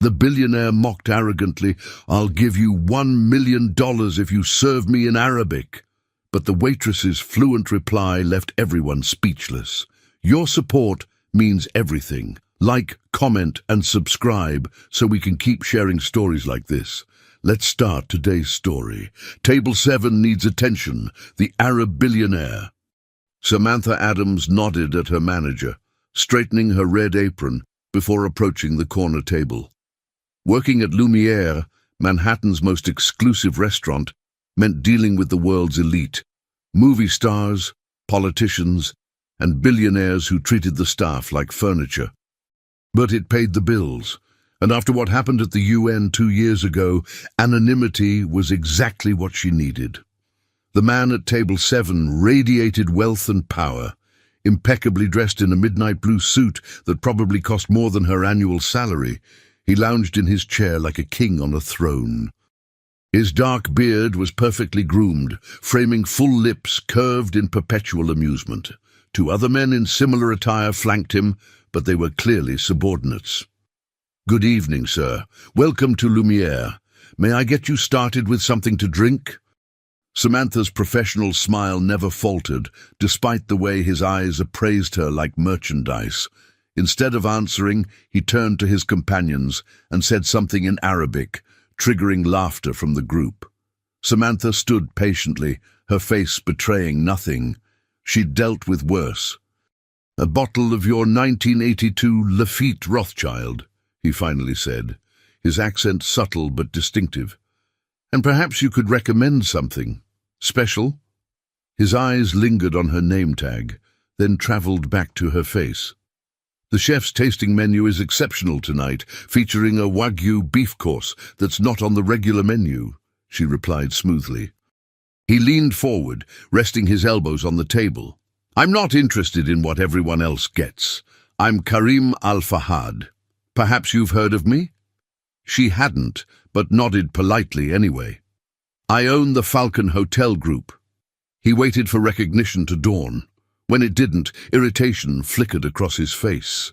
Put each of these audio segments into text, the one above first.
The billionaire mocked arrogantly, "I'll give you $1 million if you serve me in Arabic." But the waitress's fluent reply left everyone speechless. Your support means everything. Like, comment, and subscribe so we can keep sharing stories like this. Let's start today's story. Table 7 needs attention. The Arab billionaire. Samantha Adams nodded at her manager, straightening her red apron before approaching the corner table. Working at Lumiere, Manhattan's most exclusive restaurant, meant dealing with the world's elite. Movie stars, politicians, and billionaires who treated the staff like furniture. But it paid the bills, and after what happened at the UN 2 years ago, anonymity was exactly what she needed. The man at table 7 radiated wealth and power, impeccably dressed in a midnight blue suit that probably cost more than her annual salary. He lounged in his chair like a king on a throne. His dark beard was perfectly groomed, framing full lips curved in perpetual amusement. 2 other men in similar attire flanked him, but they were clearly subordinates. "Good evening, sir. Welcome to Lumiere. May I get you started with something to drink?" Samantha's professional smile never faltered, despite the way his eyes appraised her like merchandise. Instead of answering, he turned to his companions and said something in Arabic, triggering laughter from the group. Samantha stood patiently, her face betraying nothing. She'd dealt with worse. "A bottle of your 1982 Lafite Rothschild," he finally said, his accent subtle but distinctive. "And perhaps you could recommend something special?" His eyes lingered on her name tag, then traveled back to her face. "The chef's tasting menu is exceptional tonight, featuring a Wagyu beef course that's not on the regular menu," she replied smoothly. He leaned forward, resting his elbows on the table. "I'm not interested in what everyone else gets. I'm Karim Al-Fahad. Perhaps you've heard of me?" She hadn't, but nodded politely anyway. "I own the Falcon Hotel Group." He waited for recognition to dawn. When it didn't, irritation flickered across his face.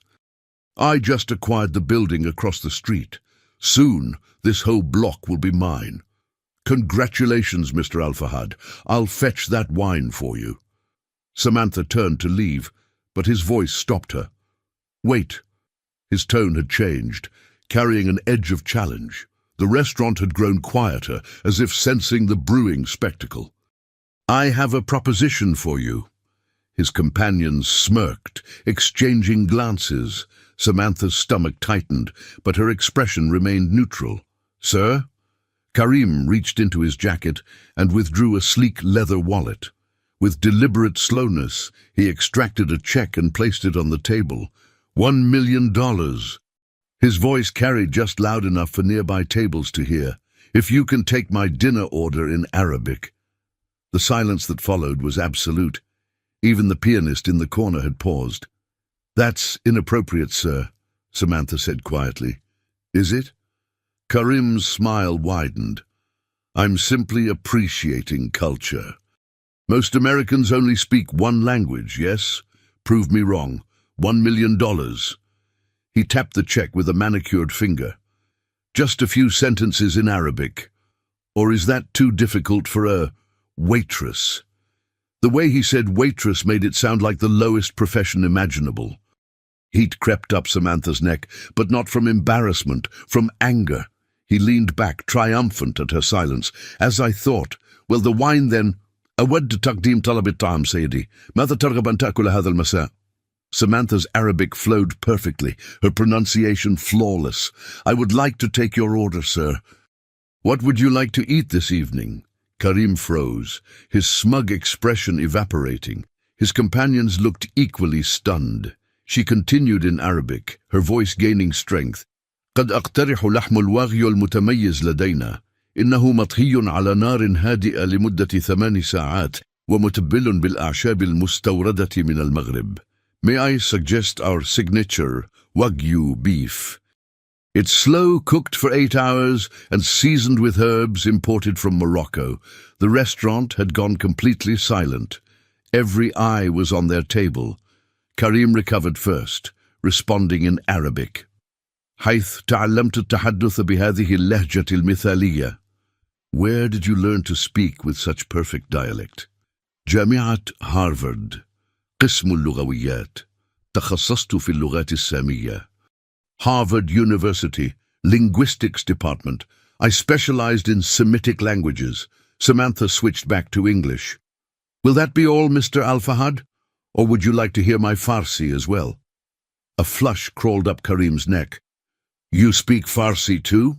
"I just acquired the building across the street. Soon, this whole block will be mine." "Congratulations, Mr. Al-Fahad. I'll fetch that wine for you." Samantha turned to leave, but his voice stopped her. "Wait." His tone had changed, carrying an edge of challenge. The restaurant had grown quieter, as if sensing the brewing spectacle. "I have a proposition for you." His companions smirked, exchanging glances. Samantha's stomach tightened, but her expression remained neutral. "Sir?" Karim reached into his jacket and withdrew a sleek leather wallet. With deliberate slowness, he extracted a check and placed it on the table. $1 million. His voice carried just loud enough for nearby tables to hear. "If you can take my dinner order in Arabic." The silence that followed was absolute. Even the pianist in the corner had paused. "That's inappropriate, sir," Samantha said quietly. "Is it?" Karim's smile widened. "I'm simply appreciating culture. Most Americans only speak one language, yes? Prove me wrong. $1 million. He tapped the check with a manicured finger. "Just a few sentences in Arabic. Or is that too difficult for a waitress?" The way he said waitress made it sound like the lowest profession imaginable. Heat crept up Samantha's neck, but not from embarrassment, from anger. He leaned back, triumphant at her silence. "As I thought. Well, the wine then. أود تقديم طلب الطعام سيدي. ماذا ترغب أن تأكل هذا المساء?" Samantha's Arabic flowed perfectly, her pronunciation flawless. "I would like to take your order, sir." "What would you like to eat this evening?" Karim froze, his smug expression evaporating. His companions looked equally stunned. She continued in Arabic, her voice gaining strength. "قد أقترح لحم الواغيو المتميز لدينا. إنه مطهي على نار هادئة لمدة 8 ساعات ومتبل بالأعشاب المستوردة من المغرب. May I suggest our signature Wagyu beef? It's slow-cooked for 8 hours and seasoned with herbs imported from Morocco." The restaurant had gone completely silent. Every eye was on their table. Karim recovered first, responding in Arabic. حيث تعلمت التحدث بهذه اللهجة المثالية. Where did you learn to speak with such perfect dialect? جامعة هارفارد، قسم اللغويات. تخصصت في اللغات السامية. Harvard University, Linguistics Department. I specialized in Semitic languages. Samantha switched back to English. Will that be all, Mr. Al-Fahad? Or would you like to hear my Farsi as well? A flush crawled up Karim's neck. You speak Farsi too?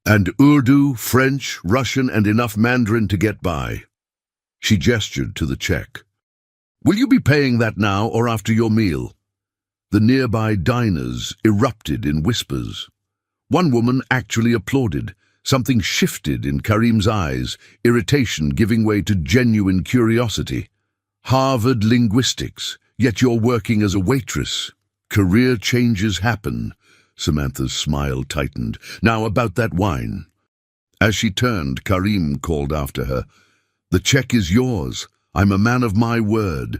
And Urdu, French, Russian, and enough Mandarin to get by. She gestured to the check. Will you be paying that now or after your meal? The nearby diners erupted in whispers. One woman actually applauded. Something shifted in Karim's eyes, irritation giving way to genuine curiosity. Harvard linguistics, yet you're working as a waitress. Career changes happen. Samantha's smile tightened. Now about that wine. As she turned, Karim called after her. The check is yours. I'm a man of my word.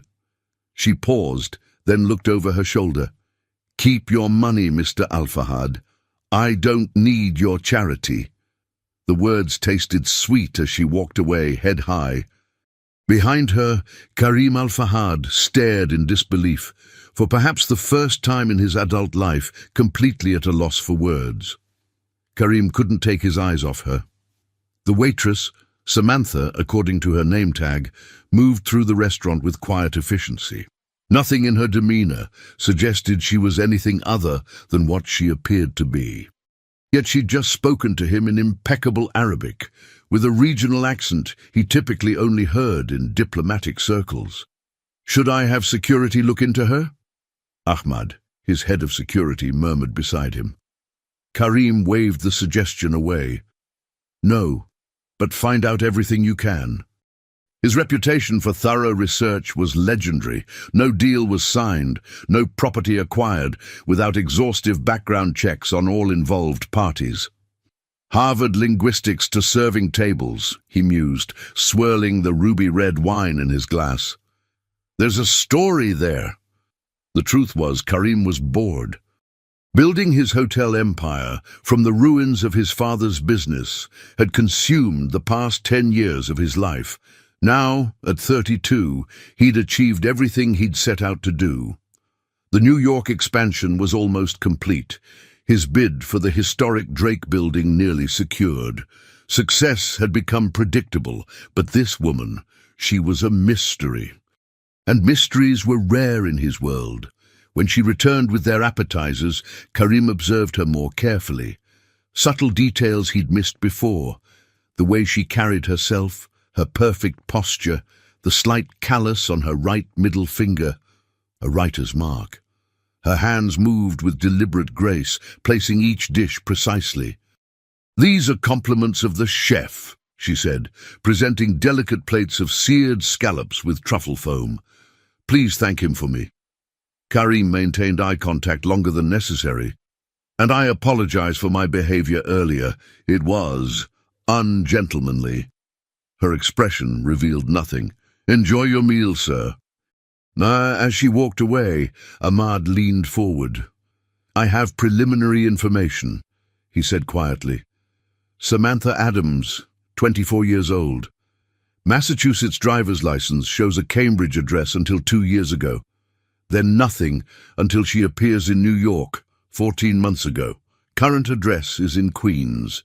She paused, then looked over her shoulder. Keep your money, Mr. Al-Fahad. I don't need your charity. The words tasted sweet as she walked away, head high. Behind her, Karim Al-Fahad stared in disbelief, for perhaps the first time in his adult life, completely at a loss for words. Karim couldn't take his eyes off her. The waitress, Samantha, according to her name tag, moved through the restaurant with quiet efficiency. Nothing in her demeanor suggested she was anything other than what she appeared to be. Yet she'd just spoken to him in impeccable Arabic, with a regional accent he typically only heard in diplomatic circles. Should I have security look into her? Ahmad, his head of security, murmured beside him. Karim waved the suggestion away. No, but find out everything you can. His reputation for thorough research was legendary. No deal was signed, no property acquired, without exhaustive background checks on all involved parties. Harvard linguistics to serving tables, he mused, swirling the ruby-red wine in his glass. There's a story there. The truth was, Karim was bored. Building his hotel empire from the ruins of his father's business had consumed the past 10 years of his life. Now, at 32, he'd achieved everything he'd set out to do. The New York expansion was almost complete, his bid for the historic Drake building nearly secured. Success had become predictable, but this woman, she was a mystery. And mysteries were rare in his world. When she returned with their appetizers, Karim observed her more carefully. Subtle details he'd missed before, the way she carried herself, her perfect posture, the slight callus on her right middle finger, a writer's mark. Her hands moved with deliberate grace, placing each dish precisely. These are compliments of the chef, she said, presenting delicate plates of seared scallops with truffle foam. Please thank him for me. Karim maintained eye contact longer than necessary. And I apologize for my behavior earlier. It was ungentlemanly. Her expression revealed nothing. Enjoy your meal, sir. As she walked away, Ahmad leaned forward. I have preliminary information, he said quietly. Samantha Adams, 24 years old. Massachusetts driver's license shows a Cambridge address until 2 years ago. Then nothing until she appears in New York, 14 months ago. Current address is in Queens.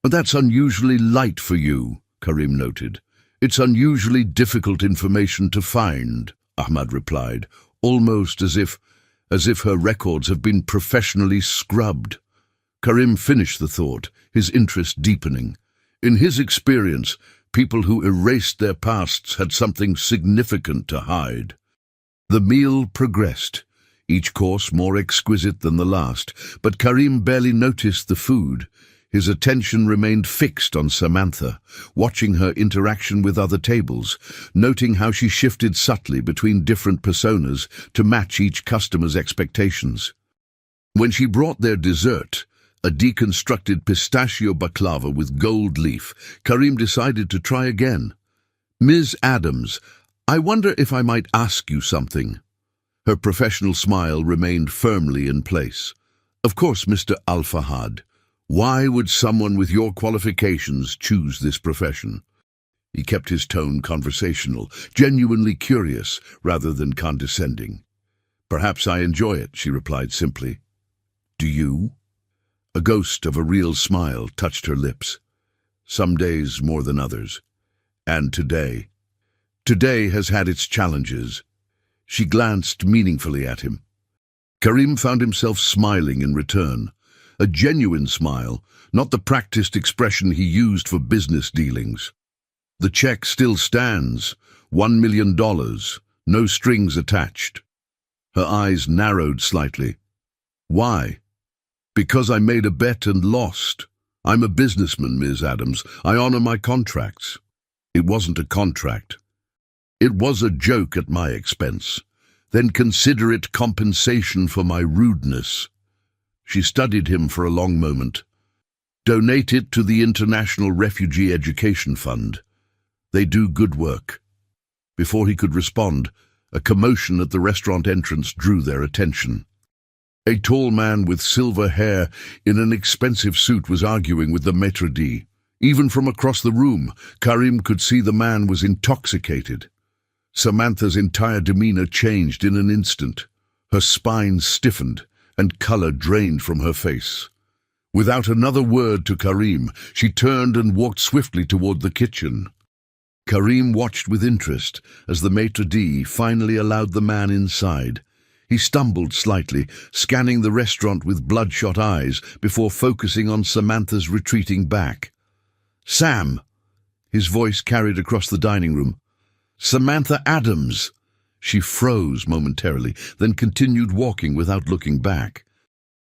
But that's unusually light for you, Karim noted. It's unusually difficult information to find, Ahmad replied, almost as if her records have been professionally scrubbed. Karim finished the thought, his interest deepening. In his experience, people who erased their pasts had something significant to hide. The meal progressed, each course more exquisite than the last, but Karim barely noticed the food. His attention remained fixed on Samantha, watching her interaction with other tables, noting how she shifted subtly between different personas to match each customer's expectations. When she brought their dessert, a deconstructed pistachio baklava with gold leaf, Karim decided to try again. Ms. Adams, I wonder if I might ask you something. Her professional smile remained firmly in place. Of course, Mr. Al-Fahad. Why would someone with your qualifications choose this profession? He kept his tone conversational, genuinely curious rather than condescending. Perhaps I enjoy it, she replied simply. Do you? A ghost of a real smile touched her lips. Some days more than others. And today. Today has had its challenges. She glanced meaningfully at him. Karim found himself smiling in return. A genuine smile, not the practiced expression he used for business dealings. The check still stands, $1 million, no strings attached. Her eyes narrowed slightly. Why? Because I made a bet and lost. I'm a businessman, Ms. Adams. I honor my contracts. It wasn't a contract. It was a joke at my expense. Then consider it compensation for my rudeness. She studied him for a long moment. Donate it to the International Refugee Education Fund. They do good work. Before he could respond, a commotion at the restaurant entrance drew their attention. A tall man with silver hair in an expensive suit was arguing with the maître d'. Even from across the room, Karim could see the man was intoxicated. Samantha's entire demeanor changed in an instant. Her spine stiffened and color drained from her face. Without another word to Karim, she turned and walked swiftly toward the kitchen. Karim watched with interest as the maître d' finally allowed the man inside. He stumbled slightly, scanning the restaurant with bloodshot eyes before focusing on Samantha's retreating back. Sam! His voice carried across the dining room. Samantha Adams! She froze momentarily, then continued walking without looking back.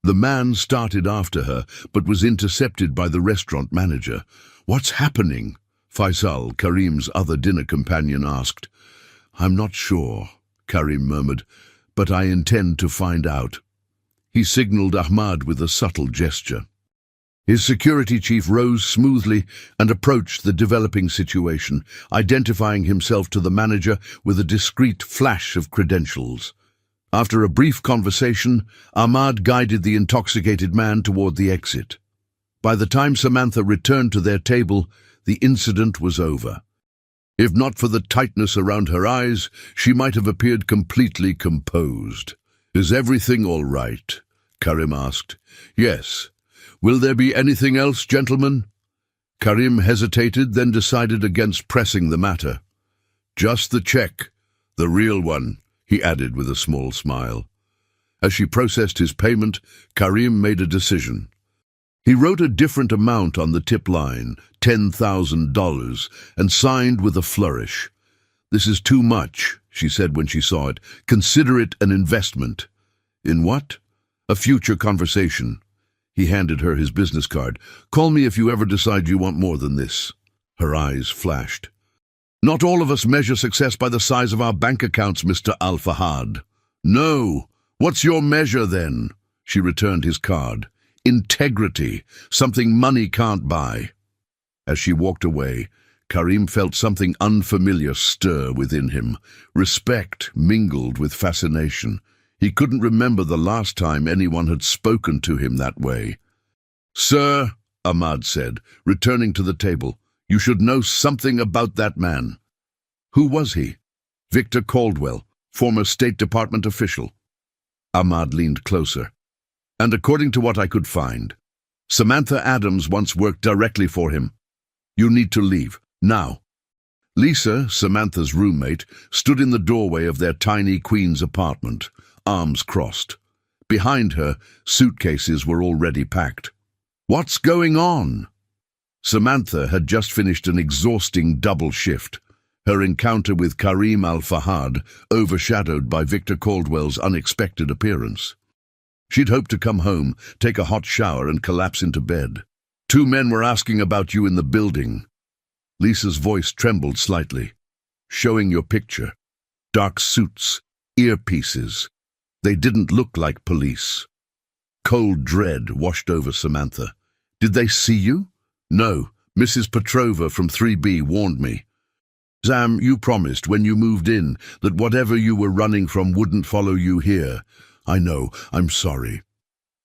The man started after her, but was intercepted by the restaurant manager. What's happening? Faisal, Karim's other dinner companion, asked. I'm not sure, Karim murmured, but I intend to find out. He signaled Ahmad with a subtle gesture. His security chief rose smoothly and approached the developing situation, identifying himself to the manager with a discreet flash of credentials. After a brief conversation, Ahmad guided the intoxicated man toward the exit. By the time Samantha returned to their table, the incident was over. If not for the tightness around her eyes, she might have appeared completely composed. Is everything all right? Karim asked. Yes. Will there be anything else, gentlemen? Karim hesitated, then decided against pressing the matter. Just the check, the real one, he added with a small smile. As she processed his payment, Karim made a decision. He wrote a different amount on the tip line, $10,000, and signed with a flourish. This is too much, she said when she saw it. Consider it an investment. In what? A future conversation. He handed her his business card. Call me if you ever decide you want more than this. Her eyes flashed. Not all of us measure success by the size of our bank accounts, Mr. Al-Fahad. No. What's your measure then? She returned his card. Integrity, something money can't buy. As she walked away, Karim felt something unfamiliar stir within him. Respect mingled with fascination. He couldn't remember the last time anyone had spoken to him that way. Sir, Ahmad said, returning to the table, you should know something about that man. Who was he? Victor Caldwell, former State Department official. Ahmad leaned closer. And according to what I could find, Samantha Adams once worked directly for him. You need to leave, now. Lisa, Samantha's roommate, stood in the doorway of their tiny Queen's apartment, arms crossed. Behind her, suitcases were already packed. What's going on? Samantha had just finished an exhausting double shift, her encounter with Karim Al-Fahad overshadowed by Victor Caldwell's unexpected appearance. She'd hoped to come home, take a hot shower, and collapse into bed. 2 men were asking about you in the building. Lisa's voice trembled slightly. Showing your picture. Dark suits, earpieces. They didn't look like police. Cold dread washed over Samantha. Did they see you? No, Mrs. Petrova from 3B warned me. Sam, you promised when you moved in that whatever you were running from wouldn't follow you here. I know, I'm sorry.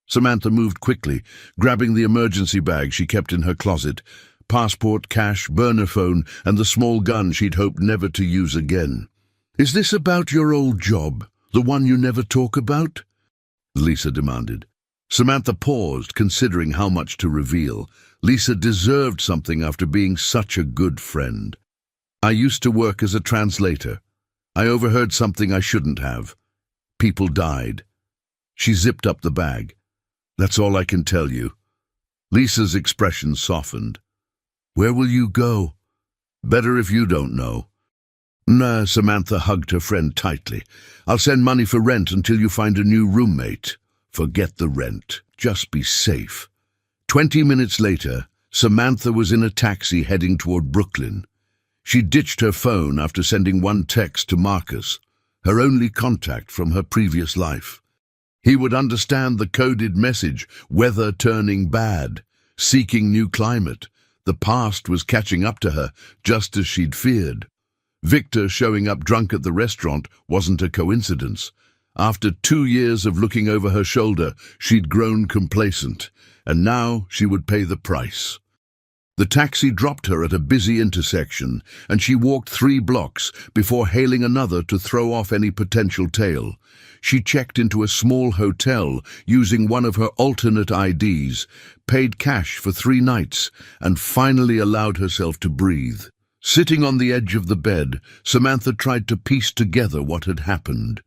Samantha moved quickly, grabbing the emergency bag she kept in her closet, passport, cash, burner phone, and the small gun she'd hoped never to use again. "Is this about your old job, the one you never talk about?" Lisa demanded. Samantha paused, considering how much to reveal. Lisa deserved something after being such a good friend. "I used to work as a translator. I overheard something I shouldn't have. People died." She zipped up the bag. "That's all I can tell you." Lisa's expression softened. "Where will you go?" "Better if you don't know." "Nah," Samantha hugged her friend tightly. "I'll send money for rent until you find a new roommate." "Forget the rent. Just be safe." 20 minutes later, Samantha was in a taxi heading toward Brooklyn. She ditched her phone after sending one text to Marcus, her only contact from her previous life. He would understand the coded message: weather turning bad, seeking new climate. The past was catching up to her, just as she'd feared. Victor showing up drunk at the restaurant wasn't a coincidence. After 2 years of looking over her shoulder, she'd grown complacent, and now she would pay the price. The taxi dropped her at a busy intersection, and she walked 3 blocks before hailing another to throw off any potential tail. She checked into a small hotel using one of her alternate IDs, paid cash for 3 nights, and finally allowed herself to breathe. Sitting on the edge of the bed, Samantha tried to piece together what had happened.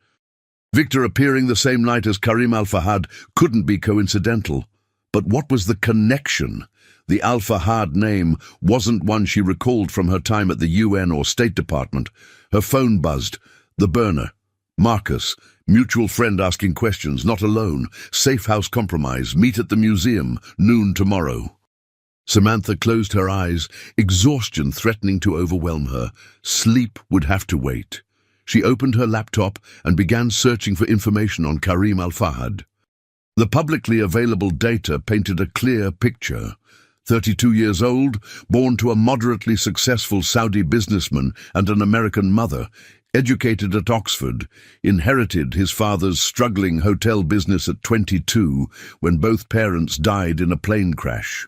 Victor appearing the same night as Karim Al-Fahad couldn't be coincidental. But what was the connection? The Al-Fahad name wasn't one she recalled from her time at the UN or State Department. Her phone buzzed. The burner. Marcus, mutual friend asking questions, not alone. Safe house compromise, meet at the museum, noon tomorrow. Samantha closed her eyes, exhaustion threatening to overwhelm her. Sleep would have to wait. She opened her laptop and began searching for information on Karim Al-Fahad. The publicly available data painted a clear picture. 32 years old, born to a moderately successful Saudi businessman and an American mother, educated at Oxford, inherited his father's struggling hotel business at 22 when both parents died in a plane crash.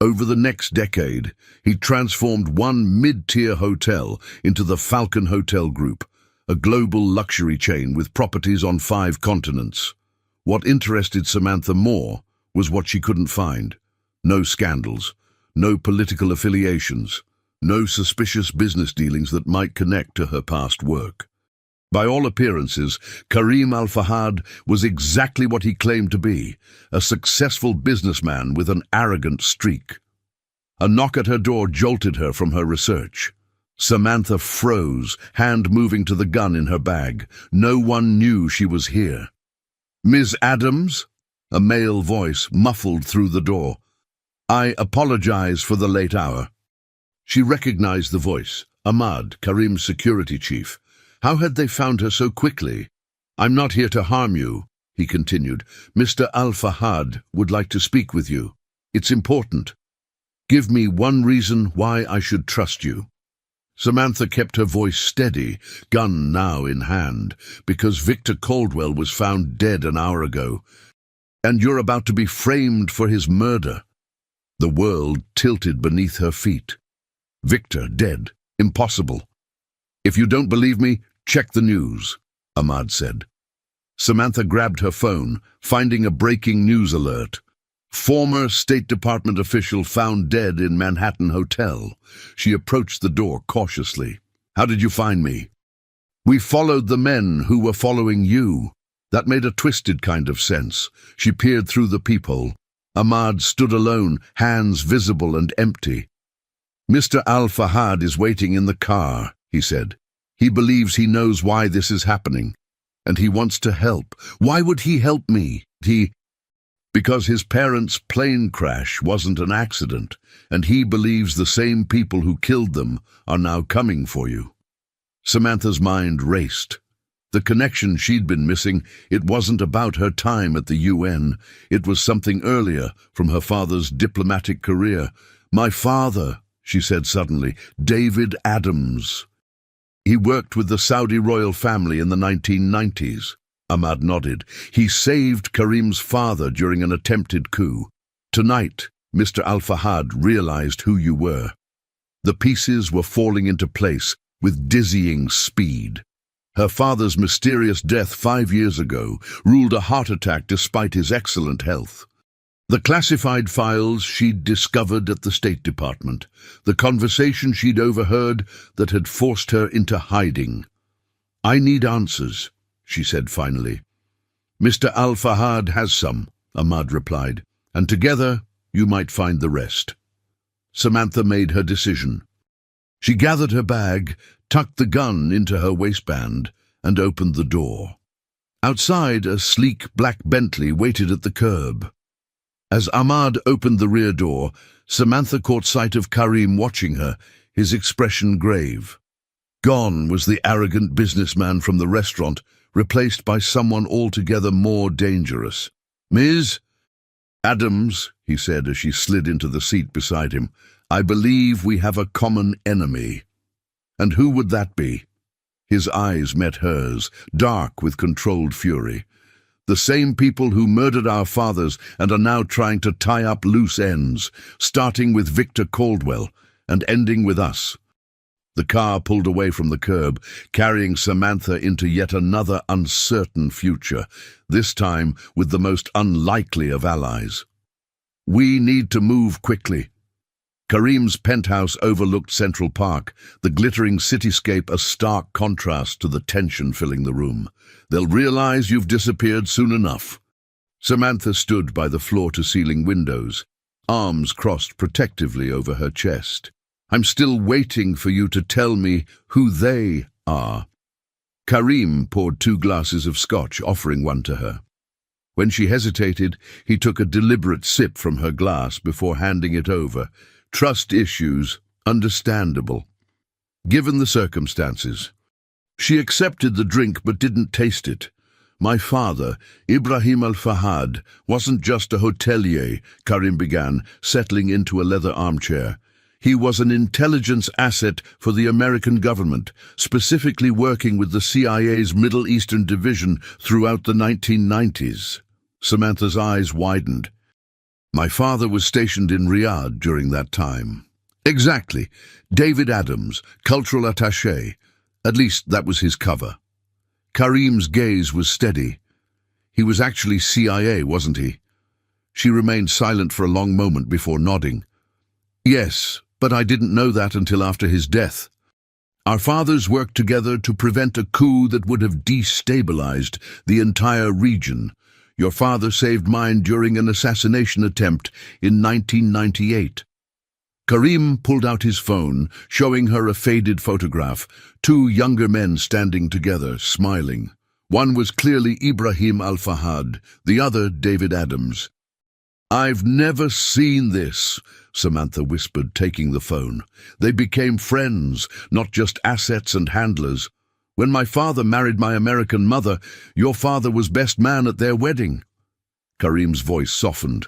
Over the next decade, he transformed one mid-tier hotel into the Falcon Hotel Group, a global luxury chain with properties on 5 continents. What interested Samantha more was what she couldn't find. No scandals, no political affiliations, no suspicious business dealings that might connect to her past work. By all appearances, Karim Al-Fahad was exactly what he claimed to be, a successful businessman with an arrogant streak. A knock at her door jolted her from her research. Samantha froze, hand moving to the gun in her bag. No one knew she was here. "Ms. Adams?" A male voice muffled through the door. "I apologize for the late hour." She recognized the voice. Ahmad, Karim's security chief. How had they found her so quickly? "I'm not here to harm you," he continued. "Mr. Al-Fahad would like to speak with you. It's important. Give me one reason why I should trust you." Samantha kept her voice steady, gun now in hand, because Victor Caldwell was found dead an hour ago. "And you're about to be framed for his murder." The world tilted beneath her feet. Victor dead. Impossible. "If you don't believe me, check the news," Ahmad said. Samantha grabbed her phone, finding a breaking news alert. Former State Department official found dead in Manhattan hotel. She approached the door cautiously. "How did you find me?" "We followed the men who were following you." That made a twisted kind of sense. She peered through the peephole. Ahmad stood alone, hands visible and empty. "Mr. Al-Fahad is waiting in the car," he said. "He believes he knows why this is happening, and he wants to help." "Why would he help me?" Because his parents' plane crash wasn't an accident, and he believes the same people who killed them are now coming for you. Samantha's mind raced. The connection she'd been missing, it wasn't about her time at the UN. It was something earlier, from her father's diplomatic career. "My father," she said suddenly, "David Adams. He worked with the Saudi royal family in the 1990s. Ahmad nodded. He saved Karim's father during an attempted coup. Tonight, Mr. Al-Fahad realized who you were. The pieces were falling into place with dizzying speed. Her father's mysterious death 5 years ago ruled a heart attack despite his excellent health. The classified files she'd discovered at the State Department, the conversation she'd overheard that had forced her into hiding. "I need answers," she said finally. "Mr. Al-Fahad has some," Ahmad replied, "and together you might find the rest." Samantha made her decision. She gathered her bag, tucked the gun into her waistband, and opened the door. Outside, a sleek black Bentley waited at the curb. As Ahmad opened the rear door, Samantha caught sight of Karim watching her, his expression grave. Gone was the arrogant businessman from the restaurant, replaced by someone altogether more dangerous. "Ms. Adams," he said as she slid into the seat beside him, "I believe we have a common enemy." "And who would that be?" His eyes met hers, dark with controlled fury. "The same people who murdered our fathers and are now trying to tie up loose ends, starting with Victor Caldwell and ending with us." The car pulled away from the curb, carrying Samantha into yet another uncertain future, this time with the most unlikely of allies. "We need to move quickly." Karim's penthouse overlooked Central Park, the glittering cityscape a stark contrast to the tension filling the room. "They'll realize you've disappeared soon enough." Samantha stood by the floor-to-ceiling windows, arms crossed protectively over her chest. "I'm still waiting for you to tell me who they are." Karim poured 2 glasses of scotch, offering one to her. When she hesitated, he took a deliberate sip from her glass before handing it over. "Trust issues, understandable, given the circumstances." She accepted the drink but didn't taste it. "My father, Ibrahim Al-Fahad, wasn't just a hotelier," Karim began, settling into a leather armchair. "He was an intelligence asset for the American government, specifically working with the CIA's Middle Eastern division throughout the 1990s. Samantha's eyes widened. "My father was stationed in Riyadh during that time." "Exactly. David Adams, cultural attaché. At least that was his cover." Karim's gaze was steady. "He was actually CIA, wasn't he?" She remained silent for a long moment before nodding. "Yes, but I didn't know that until after his death. Our fathers worked together to prevent a coup that would have destabilized the entire region. Your father saved mine during an assassination attempt in 1998. Karim pulled out his phone, showing her a faded photograph, 2 younger men standing together, smiling. One was clearly Ibrahim Al-Fahad, the other David Adams. "I've never seen this," Samantha whispered, taking the phone. "They became friends, not just assets and handlers. When my father married my American mother, your father was best man at their wedding." Karim's voice softened.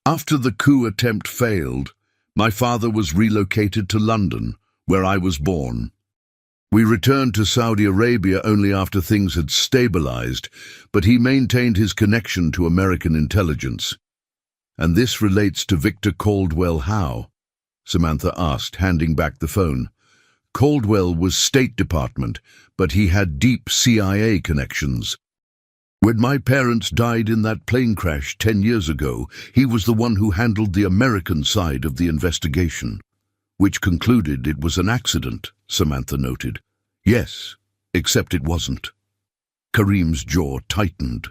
"After the coup attempt failed, my father was relocated to London, where I was born. We returned to Saudi Arabia only after things had stabilized, but he maintained his connection to American intelligence." "And this relates to Victor Caldwell how?" Samantha asked, handing back the phone. "Caldwell was State Department, but he had deep CIA connections. When my parents died in that plane crash 10 years ago, he was the one who handled the American side of the investigation." "Which concluded it was an accident," Samantha noted. "Yes, except it wasn't." Karim's jaw tightened.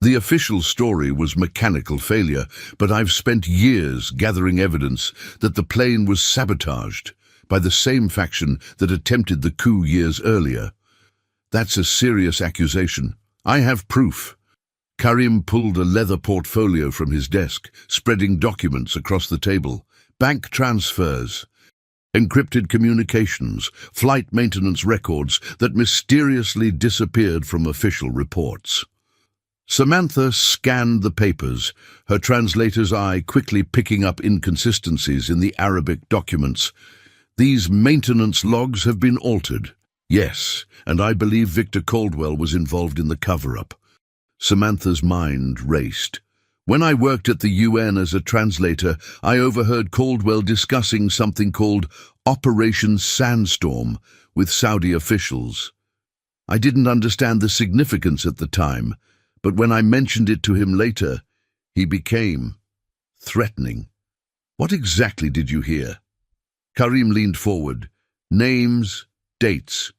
"The official story was mechanical failure, but I've spent years gathering evidence that the plane was sabotaged by the same faction that attempted the coup years earlier. That's a serious accusation. I have proof." Karim pulled a leather portfolio from his desk, spreading documents across the table. Bank transfers, encrypted communications, flight maintenance records that mysteriously disappeared from official reports. Samantha scanned the papers, her translator's eye quickly picking up inconsistencies in the Arabic documents. "These maintenance logs have been altered. Yes, and I believe Victor Caldwell was involved in the cover-up. Samantha's mind raced. When I worked at the UN as a translator, I overheard Caldwell discussing something called Operation Sandstorm with Saudi officials. I didn't understand the significance at the time, but when I mentioned it to him later, he became threatening. What exactly did you hear? Karim leaned forward. Names, dates.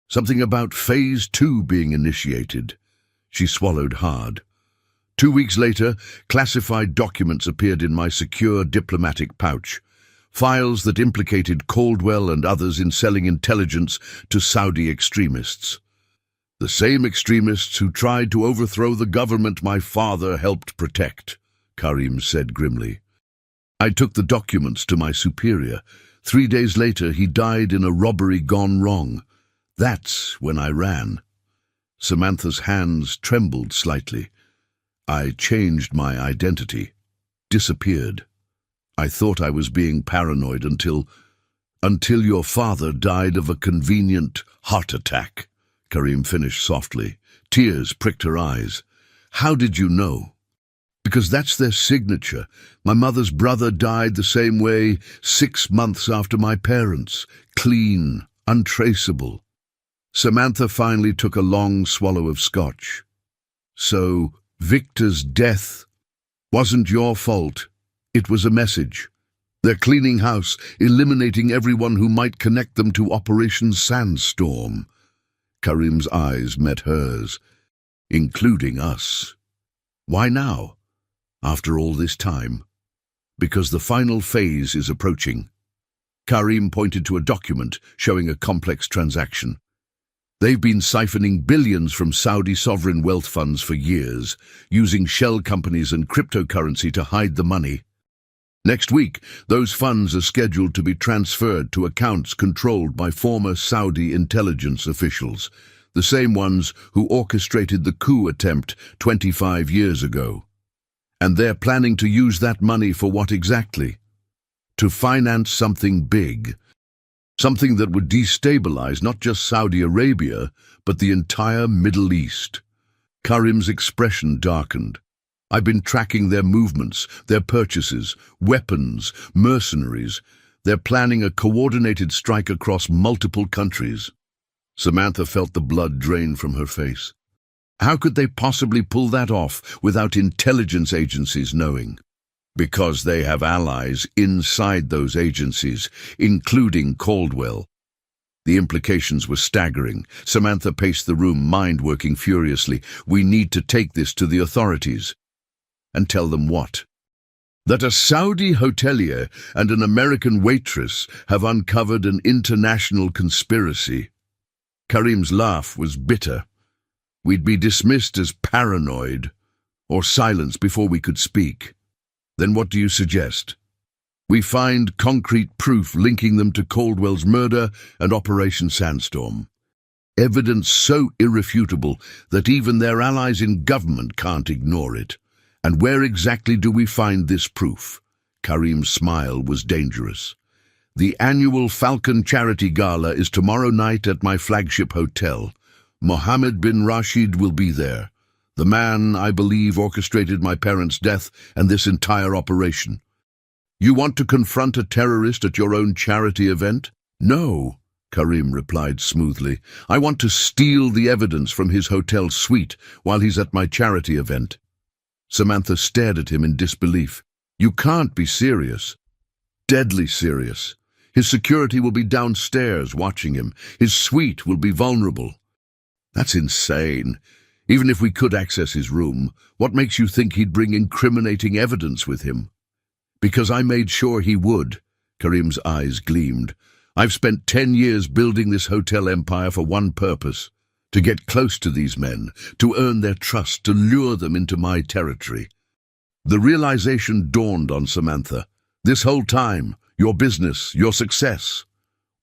Something about Phase 2 being initiated. She swallowed hard. 2 weeks later, classified documents appeared in my secure diplomatic pouch. Files that implicated Caldwell and others in selling intelligence to Saudi extremists. The same extremists who tried to overthrow the government my father helped protect, Karim said grimly. I took the documents to my superior. 3 days later, he died in a robbery gone wrong. That's when I ran. Samantha's hands trembled slightly. I changed my identity. Disappeared. I thought I was being paranoid until your father died of a convenient heart attack, Karim finished softly. Tears pricked her eyes. How did you know? Because that's their signature. My mother's brother died the same way 6 months after my parents. Clean, untraceable. Samantha finally took a long swallow of scotch. So, Victor's death wasn't your fault. It was a message. They're cleaning house, eliminating everyone who might connect them to Operation Sandstorm. Karim's eyes met hers, including us. Why now? After all this time? Because the final phase is approaching. Karim pointed to a document showing a complex transaction. They've been siphoning billions from Saudi sovereign wealth funds for years, using shell companies and cryptocurrency to hide the money. Next week, those funds are scheduled to be transferred to accounts controlled by former Saudi intelligence officials, the same ones who orchestrated the coup attempt 25 years ago. And they're planning to use that money for what exactly? To finance something big. Something that would destabilize not just Saudi Arabia, but the entire Middle East. Karim's expression darkened. I've been tracking their movements, their purchases, weapons, mercenaries. They're planning a coordinated strike across multiple countries. Samantha felt the blood drain from her face. How could they possibly pull that off without intelligence agencies knowing? Because they have allies inside those agencies, including Caldwell. The implications were staggering. Samantha paced the room, mind working furiously. We need to take this to the authorities. And tell them what? That a Saudi hotelier and an American waitress have uncovered an international conspiracy. Karim's laugh was bitter. We'd be dismissed as paranoid, or silenced before we could speak. Then what do you suggest? We find concrete proof linking them to Caldwell's murder and Operation Sandstorm. Evidence so irrefutable that even their allies in government can't ignore it. And where exactly do we find this proof? Karim's smile was dangerous. The annual Falcon Charity Gala is tomorrow night at my flagship hotel. Mohammed bin Rashid will be there. The man, I believe, orchestrated my parents' death and this entire operation. You want to confront a terrorist at your own charity event? No, Karim replied smoothly. I want to steal the evidence from his hotel suite while he's at my charity event. Samantha stared at him in disbelief. You can't be serious. Deadly serious. His security will be downstairs watching him. His suite will be vulnerable. That's insane. Even if we could access his room, what makes you think he'd bring incriminating evidence with him? Because I made sure he would. Karim's eyes gleamed. I've spent 10 years building this hotel empire for one purpose. To get close to these men, to earn their trust, to lure them into my territory. The realization dawned on Samantha. This whole time, your business, your success,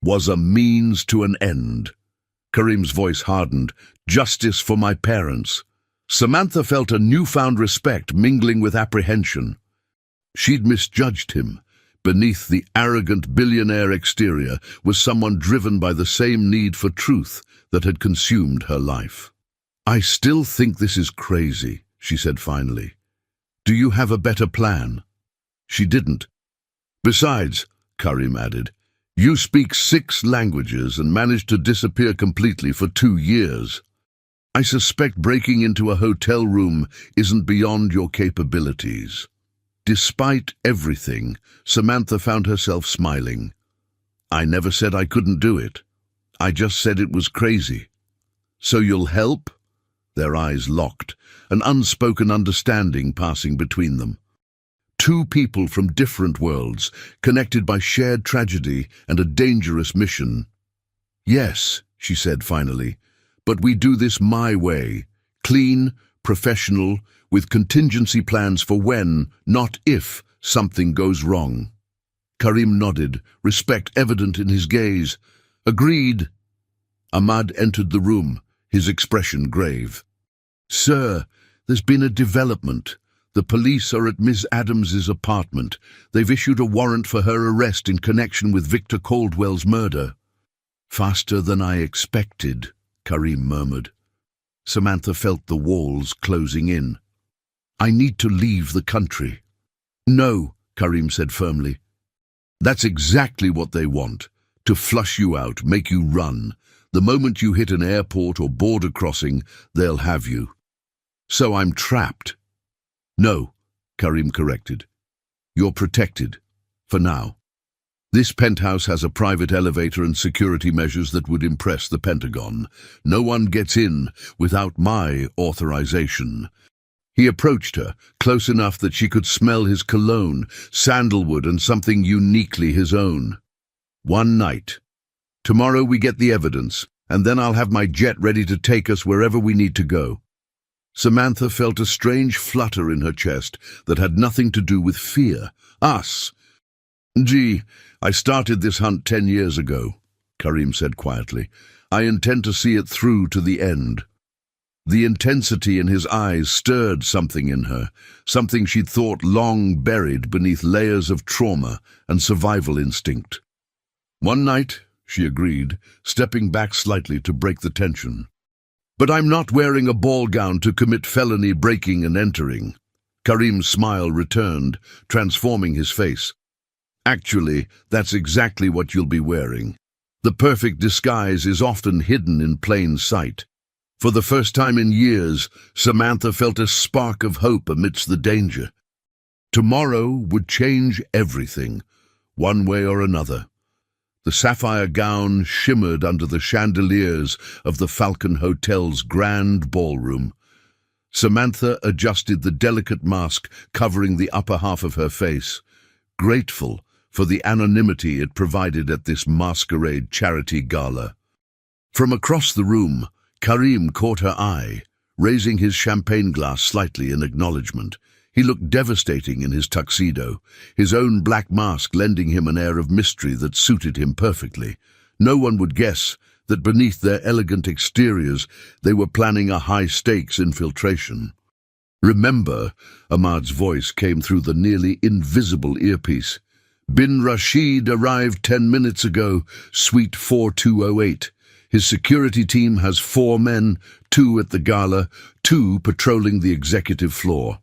was a means to an end. Karim's voice hardened. Justice for my parents. Samantha felt a newfound respect mingling with apprehension. She'd misjudged him, Beneath the arrogant billionaire exterior was someone driven by the same need for truth that had consumed her life. "I still think this is crazy," she said finally. "Do you have a better plan?" She didn't. "Besides," Karim added, "you speak 6 languages and managed to disappear completely for 2 years. I suspect breaking into a hotel room isn't beyond your capabilities." Despite everything, Samantha found herself smiling. "I never said I couldn't do it. I just said it was crazy." "So you'll help?" Their eyes locked, an unspoken understanding passing between them. Two people from different worlds, connected by shared tragedy and a dangerous mission. "Yes," she said finally, "but we do this my way. Clean, professional, with contingency plans for when, not if, something goes wrong." Karim nodded, respect evident in his gaze. "Agreed." Ahmad entered the room, his expression grave. "Sir, there's been a development. The police are at Miss Adams's apartment. They've issued a warrant for her arrest in connection with Victor Caldwell's murder." "Faster than I expected," Karim murmured. Samantha felt the walls closing in. "I need to leave the country." "No," Karim said firmly. "That's exactly what they want, to flush you out, make you run. The moment you hit an airport or border crossing, they'll have you." "So I'm trapped?" "No," Karim corrected. "You're protected, for now. This penthouse has a private elevator and security measures that would impress the Pentagon. No one gets in without my authorization." He approached her, close enough that she could smell his cologne, sandalwood, and something uniquely his own. "One night. Tomorrow we get the evidence, and then I'll have my jet ready to take us wherever we need to go." Samantha felt a strange flutter in her chest that had nothing to do with fear. "Us." "Gee, I started this hunt 10 years ago," Karim said quietly. "I intend to see it through to the end." The intensity in his eyes stirred something in her, something she'd thought long buried beneath layers of trauma and survival instinct. "One night," she agreed, stepping back slightly to break the tension. "But I'm not wearing a ball gown to commit felony breaking and entering." Karim's smile returned, transforming his face. "Actually, that's exactly what you'll be wearing. The perfect disguise is often hidden in plain sight." For the first time in years, Samantha felt a spark of hope amidst the danger. Tomorrow would change everything, one way or another. The sapphire gown shimmered under the chandeliers of the Falcon Hotel's grand ballroom. Samantha adjusted the delicate mask covering the upper half of her face, grateful for the anonymity it provided at this masquerade charity gala. From across the room, Karim caught her eye, raising his champagne glass slightly in acknowledgement. He looked devastating in his tuxedo, his own black mask lending him an air of mystery that suited him perfectly. No one would guess that beneath their elegant exteriors they were planning a high-stakes infiltration. "Remember," Ahmad's voice came through the nearly invisible earpiece. "Bin Rashid arrived 10 minutes ago, suite 4208. His security team has 4 men, 2 at the gala, 2 patrolling the executive floor."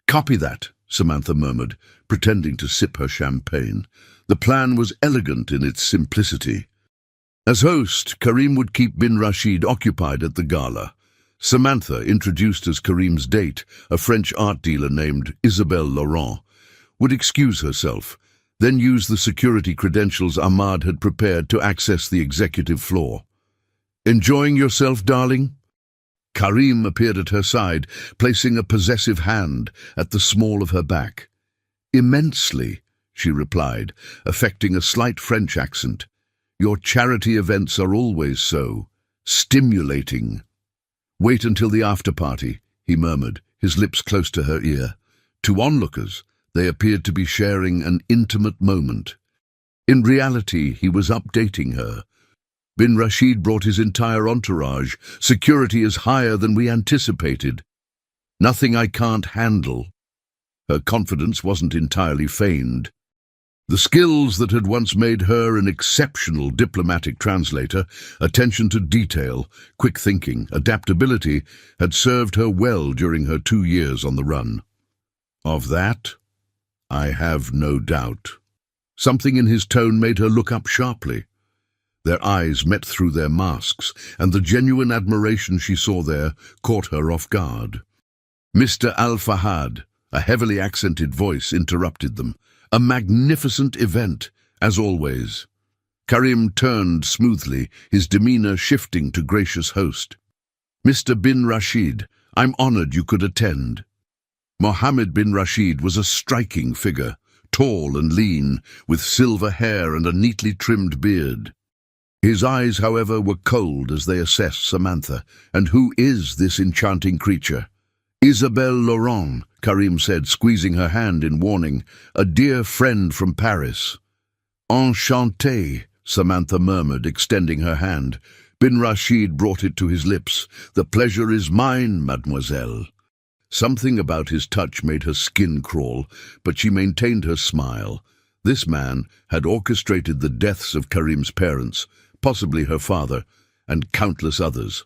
"Copy that," Samantha murmured, pretending to sip her champagne. The plan was elegant in its simplicity. As host, Karim would keep Bin Rashid occupied at the gala. Samantha, introduced as Karim's date, a French art dealer named Isabelle Laurent, would excuse herself, then use the security credentials Ahmad had prepared to access the executive floor. "Enjoying yourself, darling?" Karim appeared at her side, placing a possessive hand at the small of her back. "Immensely," she replied, affecting a slight French accent. "Your charity events are always so stimulating." "Wait until the after-party," he murmured, his lips close to her ear. To onlookers, they appeared to be sharing an intimate moment. In reality, he was updating her. "Bin Rashid brought his entire entourage. Security is higher than we anticipated. Nothing I can't handle." Her confidence wasn't entirely feigned. The skills that had once made her an exceptional diplomatic translator, attention to detail, quick thinking, adaptability, had served her well during her 2 years on the run. Of that, I have no doubt. Something in his tone made her look up sharply. Their eyes met through their masks, and the genuine admiration she saw there caught her off guard. Mr. Al-Fahad, a heavily accented voice, interrupted them. A magnificent event, as always. Karim turned smoothly, his demeanor shifting to gracious host. Mr. bin Rashid, I'm honored you could attend. Mohammed bin Rashid was a striking figure, tall and lean, with silver hair and a neatly trimmed beard. His eyes, however, were cold as they assessed Samantha. And who is this enchanting creature? Isabelle Laurent, Karim said, squeezing her hand in warning. A dear friend from Paris. Enchanté, Samantha murmured, extending her hand. Bin Rashid brought it to his lips. The pleasure is mine, mademoiselle. Something about his touch made her skin crawl, but she maintained her smile. This man had orchestrated the deaths of Karim's parents, possibly her father, and countless others.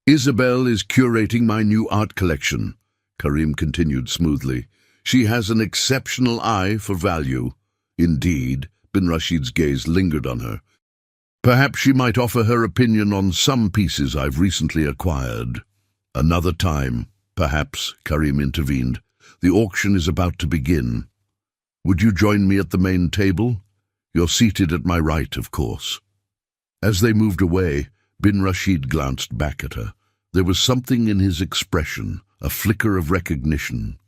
Isabelle is curating my new art collection, Karim continued smoothly. She has an exceptional eye for value. Indeed, bin Rashid's gaze lingered on her. Perhaps she might offer her opinion on some pieces I've recently acquired. Another time, perhaps, Karim intervened. The auction is about to begin. Would you join me at the main table? You're seated at my right, of course. As they moved away, bin Rashid glanced back at her. There was something in his expression, a flicker of recognition,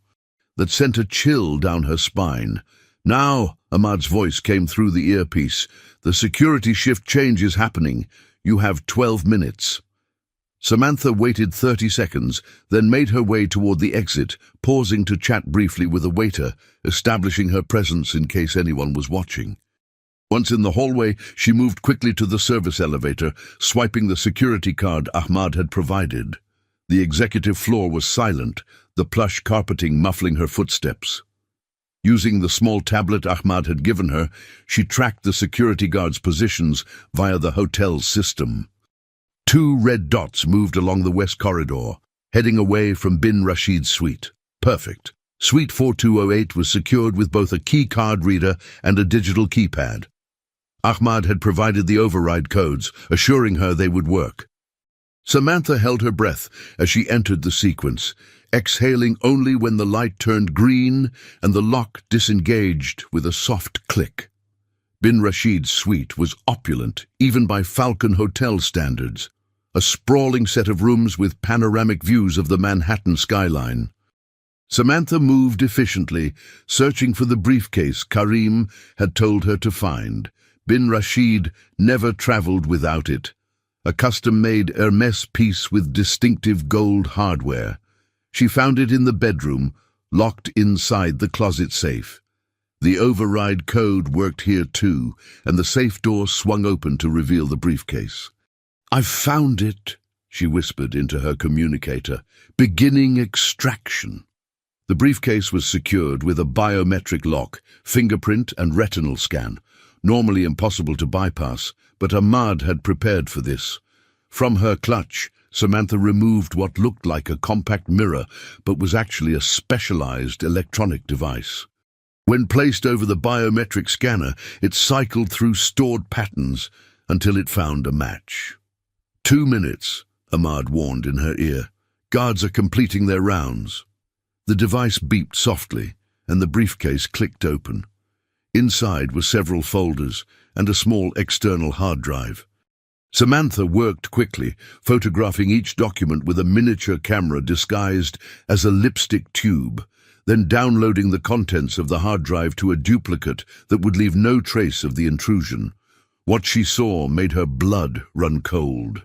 that sent a chill down her spine. Now, Ahmad's voice came through the earpiece. The security shift change is happening. You have 12 minutes. Samantha waited 30 seconds, then made her way toward the exit, pausing to chat briefly with a waiter, establishing her presence in case anyone was watching. Once in the hallway, she moved quickly to the service elevator, swiping the security card Ahmad had provided. The executive floor was silent, the plush carpeting muffling her footsteps. Using the small tablet Ahmad had given her, she tracked the security guard's positions via the hotel's system. 2 red dots moved along the west corridor, heading away from bin Rashid's suite. Perfect. Suite 4208 was secured with both a key card reader and a digital keypad. Ahmad had provided the override codes, assuring her they would work. Samantha held her breath as she entered the sequence, exhaling only when the light turned green and the lock disengaged with a soft click. Bin Rashid's suite was opulent, even by Falcon Hotel standards, a sprawling set of rooms with panoramic views of the Manhattan skyline. Samantha moved efficiently, searching for the briefcase Karim had told her to find. Bin Rashid never traveled without it, a custom-made Hermès piece with distinctive gold hardware. She found it in the bedroom, locked inside the closet safe. The override code worked here too, and the safe door swung open to reveal the briefcase. "I've found it," she whispered into her communicator. "Beginning extraction." The briefcase was secured with a biometric lock, fingerprint and retinal scan, normally impossible to bypass, but Ahmad had prepared for this. From her clutch, Samantha removed what looked like a compact mirror, but was actually a specialized electronic device. When placed over the biometric scanner, it cycled through stored patterns until it found a match. 2 minutes, Ahmad warned in her ear. Guards are completing their rounds. The device beeped softly, and the briefcase clicked open. Inside were several folders and a small external hard drive. Samantha worked quickly, photographing each document with a miniature camera disguised as a lipstick tube, then downloading the contents of the hard drive to a duplicate that would leave no trace of the intrusion. What she saw made her blood run cold.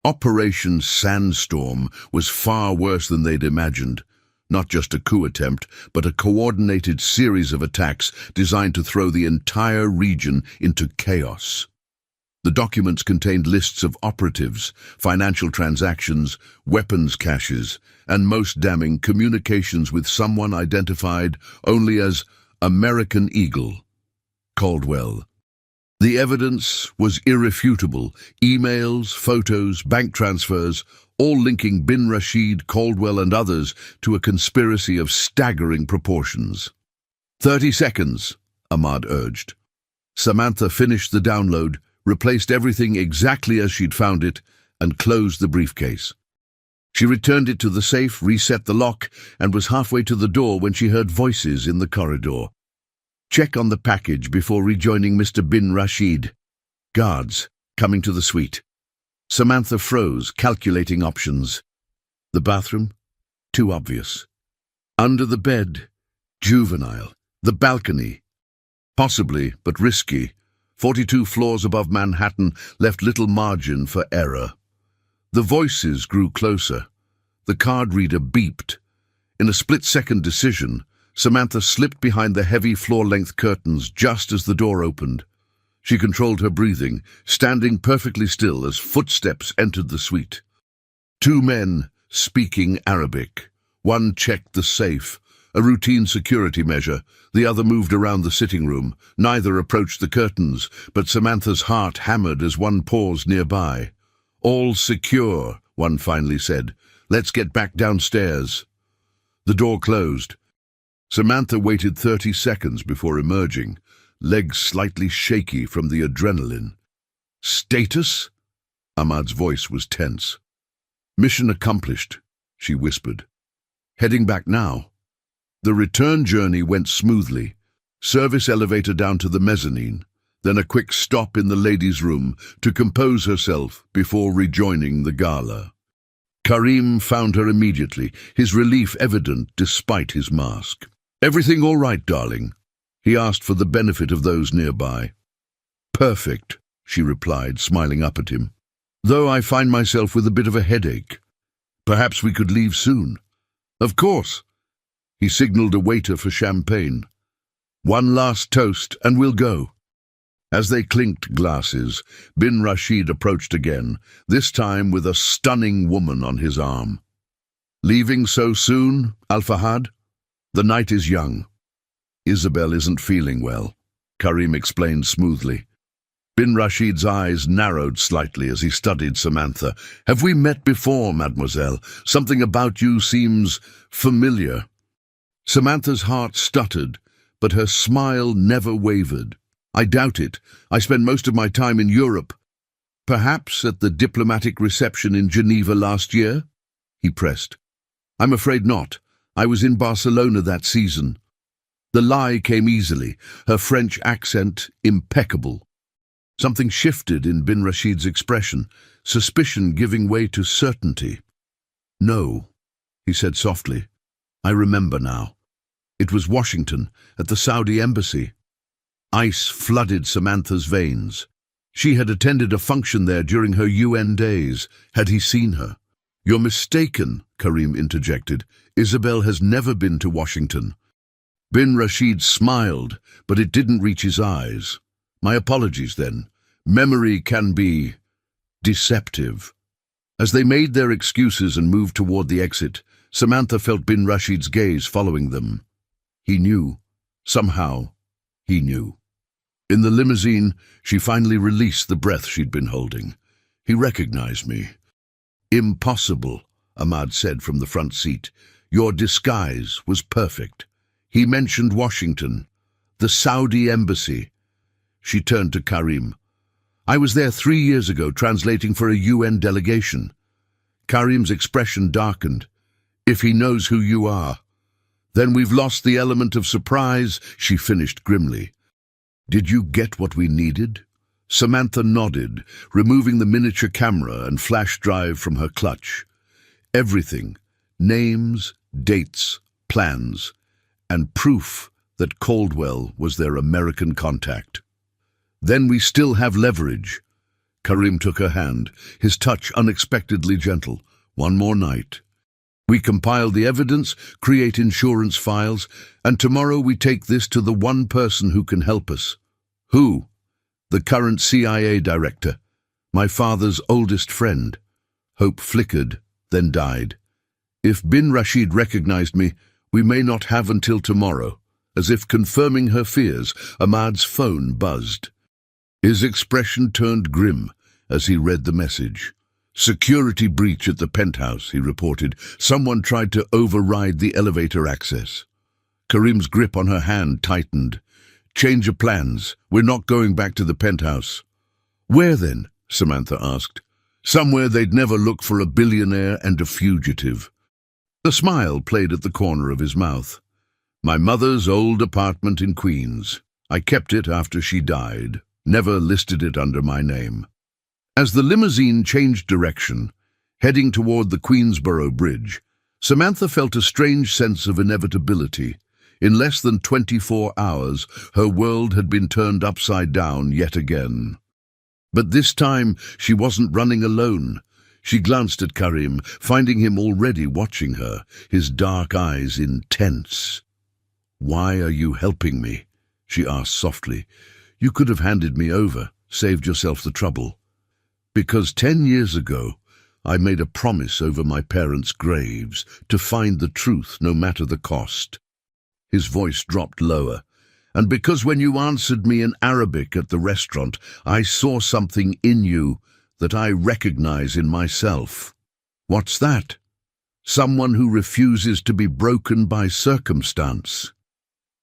Operation Sandstorm was far worse than they'd imagined. Not just a coup attempt, but a coordinated series of attacks designed to throw the entire region into chaos. The documents contained lists of operatives, financial transactions, weapons caches, and most damning, communications with someone identified only as American Eagle. Caldwell. The evidence was irrefutable. Emails, photos, bank transfers, all linking bin Rashid, Caldwell and others to a conspiracy of staggering proportions. 30 seconds, Ahmad urged. Samantha finished the download, replaced everything exactly as she'd found it, and closed the briefcase. She returned it to the safe, reset the lock, and was halfway to the door when she heard voices in the corridor. Check on the package before rejoining Mr. bin Rashid. Guards, coming to the suite. Samantha froze, calculating options. The bathroom? Too obvious. Under the bed? Juvenile. The balcony? Possibly, but risky. 42 floors above Manhattan left little margin for error. The voices grew closer. The card reader beeped. In a split-second decision, Samantha slipped behind the heavy floor-length curtains just as the door opened. She controlled her breathing, standing perfectly still as footsteps entered the suite. Two men, speaking Arabic. One checked the safe, a routine security measure. The other moved around the sitting room. Neither approached the curtains, but Samantha's heart hammered as one paused nearby. "All secure," one finally said. "Let's get back downstairs." The door closed. Samantha waited 30 seconds before emerging, legs slightly shaky from the adrenaline. "Status?" Ahmad's voice was tense. "Mission accomplished," she whispered. "Heading back now." The return journey went smoothly. Service elevator down to the mezzanine, then a quick stop in the ladies' room to compose herself before rejoining the gala. Karim found her immediately, his relief evident despite his mask. "Everything all right, darling?" he asked for the benefit of those nearby. "Perfect," she replied, smiling up at him. "Though I find myself with a bit of a headache. Perhaps we could leave soon." "Of course." He signaled a waiter for champagne. "One last toast, and we'll go." As they clinked glasses, bin Rashid approached again, this time with a stunning woman on his arm. "Leaving so soon, Al-Fahad? The night is young." "Isabel isn't feeling well," Karim explained smoothly. Bin Rashid's eyes narrowed slightly as he studied Samantha. "Have we met before, mademoiselle? Something about you seems familiar." Samantha's heart stuttered, but her smile never wavered. "I doubt it. I spend most of my time in Europe." "Perhaps at the diplomatic reception in Geneva last year?" he pressed. "I'm afraid not. I was in Barcelona that season." The lie came easily, her French accent impeccable. Something shifted in bin Rashid's expression, suspicion giving way to certainty. "No," he said softly. "I remember now. It was Washington, at the Saudi embassy." Ice flooded Samantha's veins. She had attended a function there during her UN days. Had he seen her? "You're mistaken," Karim interjected. "Isabel has never been to Washington." Bin Rashid smiled, but it didn't reach his eyes. "My apologies, then. Memory can be deceptive." As they made their excuses and moved toward the exit, Samantha felt bin Rashid's gaze following them. He knew. Somehow, he knew. In the limousine, she finally released the breath she'd been holding. "He recognized me." "Impossible," Ahmad said from the front seat. "Your disguise was perfect." He mentioned Washington, the Saudi embassy. She turned to Karim. "I was there 3 years ago translating for a UN delegation." Karim's expression darkened. "If he knows who you are." "Then we've lost the element of surprise," she finished grimly. "Did you get what we needed?" Samantha nodded, removing the miniature camera and flash drive from her clutch. "Everything. Names, dates, plans, and proof that Caldwell was their American contact." "Then we still have leverage." Karim took her hand, his touch unexpectedly gentle. "One more night. We compile the evidence, create insurance files, and tomorrow we take this to the one person who can help us." "Who?" "The current CIA director. My father's oldest friend." Hope flickered, then died. "If bin Rashid recognized me, we may not have until tomorrow." As if confirming her fears, Ahmad's phone buzzed. His expression turned grim as he read the message. "Security breach at the penthouse," he reported. "Someone tried to override the elevator access." Karim's grip on her hand tightened. "Change of plans. We're not going back to the penthouse." "Where then?" Samantha asked. "Somewhere they'd never look for a billionaire and a fugitive." The smile played at the corner of his mouth. "My mother's old apartment in Queens. I kept it after she died, never listed it under my name." As the limousine changed direction, heading toward the Queensboro Bridge, Samantha felt a strange sense of inevitability. In less than 24 hours, her world had been turned upside down yet again. But this time, she wasn't running alone. She glanced at Karim, finding him already watching her, his dark eyes intense. "Why are you helping me?" she asked softly. "You could have handed me over, saved yourself the trouble." "Because 10 years ago, I made a promise over my parents' graves to find the truth no matter the cost." His voice dropped lower. "And because when you answered me in Arabic at the restaurant, I saw something in you that I recognize in myself." "What's that?" "Someone who refuses to be broken by circumstance."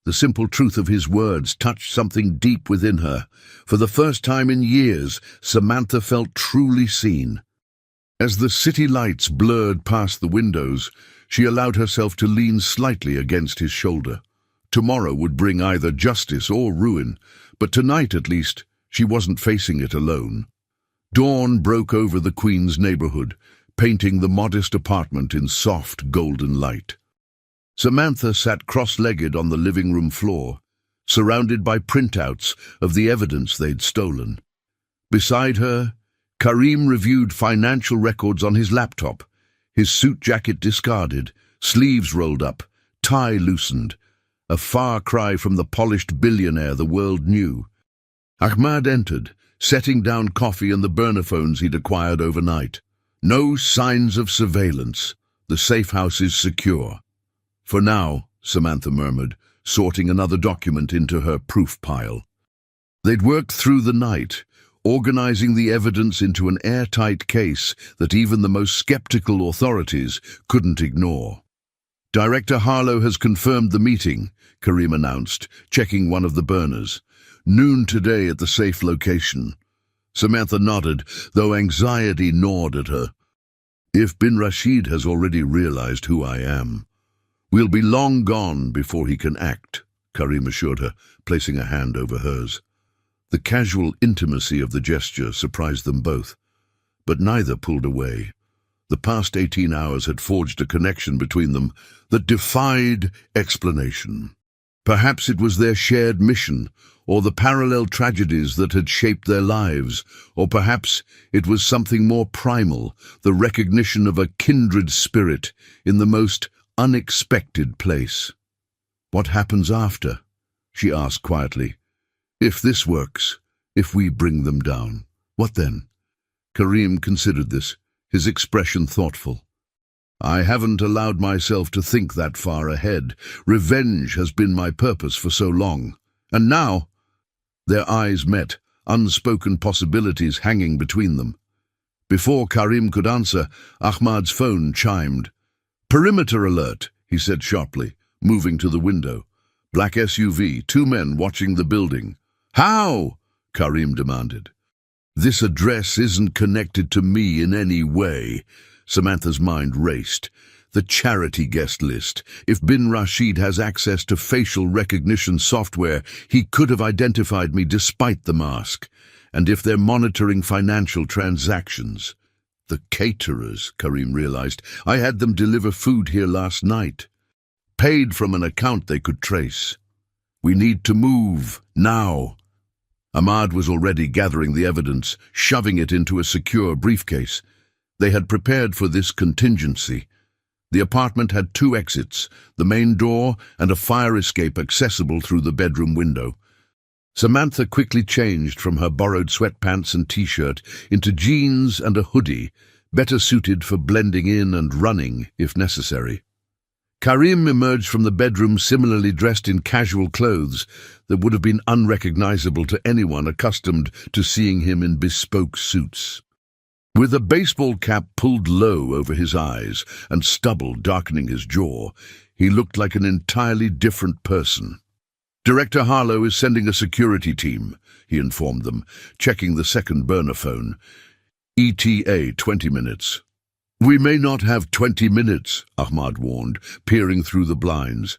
The simple truth of his words touched something deep within her. For the first time in years, Samantha felt truly seen. As the city lights blurred past the windows, she allowed herself to lean slightly against his shoulder. Tomorrow would bring either justice or ruin, but tonight at least, she wasn't facing it alone. Dawn broke over the Queen's neighborhood, painting the modest apartment in soft golden light. Samantha sat cross-legged on the living room floor, surrounded by printouts of the evidence they'd stolen. Beside her, Karim reviewed financial records on his laptop, his suit jacket discarded, sleeves rolled up, tie loosened, a far cry from the polished billionaire the world knew. Ahmad entered, setting down coffee and the burner phones he'd acquired overnight. "No signs of surveillance. The safe house is secure." "For now," Samantha murmured, sorting another document into her proof pile. They'd worked through the night, organizing the evidence into an airtight case that even the most skeptical authorities couldn't ignore. "Director Harlow has confirmed the meeting," Karim announced, checking one of the burners. "Noon today at the safe location." Samantha nodded, though anxiety gnawed at her. "If bin Rashid has already realized who I am, we'll be long gone before he can act," Karim assured her, placing a hand over hers. The casual intimacy of the gesture surprised them both, but neither pulled away. The past 18 hours had forged a connection between them that defied explanation. Perhaps it was their shared mission, or the parallel tragedies that had shaped their lives, or perhaps it was something more primal, the recognition of a kindred spirit in the most unexpected place. "What happens after?" she asked quietly. "If this works, if we bring them down, what then?" Karim considered this, his expression thoughtful. "I haven't allowed myself to think that far ahead. Revenge has been my purpose for so long. And now—" Their eyes met, unspoken possibilities hanging between them. Before Karim could answer, Ahmad's phone chimed. "Perimeter alert," he said sharply, moving to the window. "Black SUV, 2 men watching the building." "How?" Karim demanded. "This address isn't connected to me in any way." Samantha's mind raced. The charity guest list. If bin Rashid has access to facial recognition software, he could have identified me despite the mask. And if they're monitoring financial transactions. The caterers, Karim realized. I had them deliver food here last night. Paid from an account they could trace. "We need to move, now." Ahmad was already gathering the evidence, shoving it into a secure briefcase. They had prepared for this contingency. The apartment had 2 exits, the main door and a fire escape accessible through the bedroom window. Samantha quickly changed from her borrowed sweatpants and t-shirt into jeans and a hoodie, better suited for blending in and running if necessary. Karim emerged from the bedroom similarly dressed in casual clothes that would have been unrecognizable to anyone accustomed to seeing him in bespoke suits. With a baseball cap pulled low over his eyes and stubble darkening his jaw, he looked like an entirely different person. "Director Harlow is sending a security team," he informed them, checking the second burner phone. "ETA 20 minutes. "We may not have 20 minutes, Ahmad warned, peering through the blinds.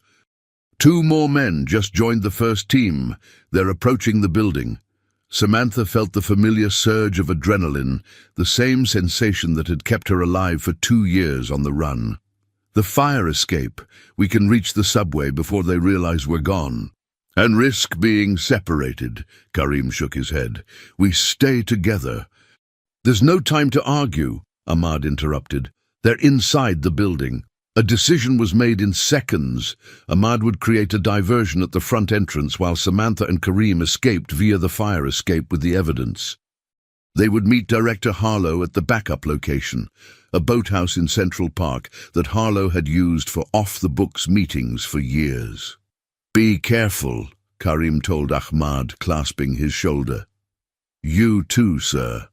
"2 more men just joined the first team. They're approaching the building." Samantha felt the familiar surge of adrenaline, the same sensation that had kept her alive for 2 years on the run. "The fire escape. We can reach the subway before they realize we're gone." "And risk being separated," Karim shook his head. "We stay together." "There's no time to argue," Ahmad interrupted. "They're inside the building. A decision was made in seconds. Ahmad would create a diversion at the front entrance while Samantha and Karim escaped via the fire escape with the evidence. They would meet Director Harlow at the backup location, a boathouse in Central Park that Harlow had used for off-the-books meetings for years. "Be careful," Karim told Ahmad, clasping his shoulder. "You too, sir."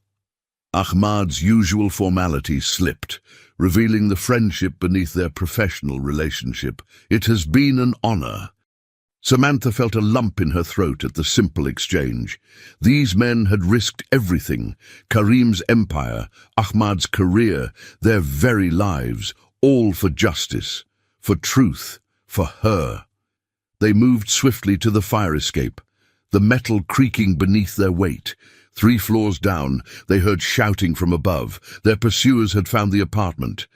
Ahmad's usual formality slipped, revealing the friendship beneath their professional relationship. "It has been an honor." Samantha felt a lump in her throat at the simple exchange. These men had risked everything: Karim's empire, Ahmad's career, their very lives, all for justice, for truth, for her. They moved swiftly to the fire escape, the metal creaking beneath their weight. 3 floors down, they heard shouting from above. Their pursuers had found the apartment.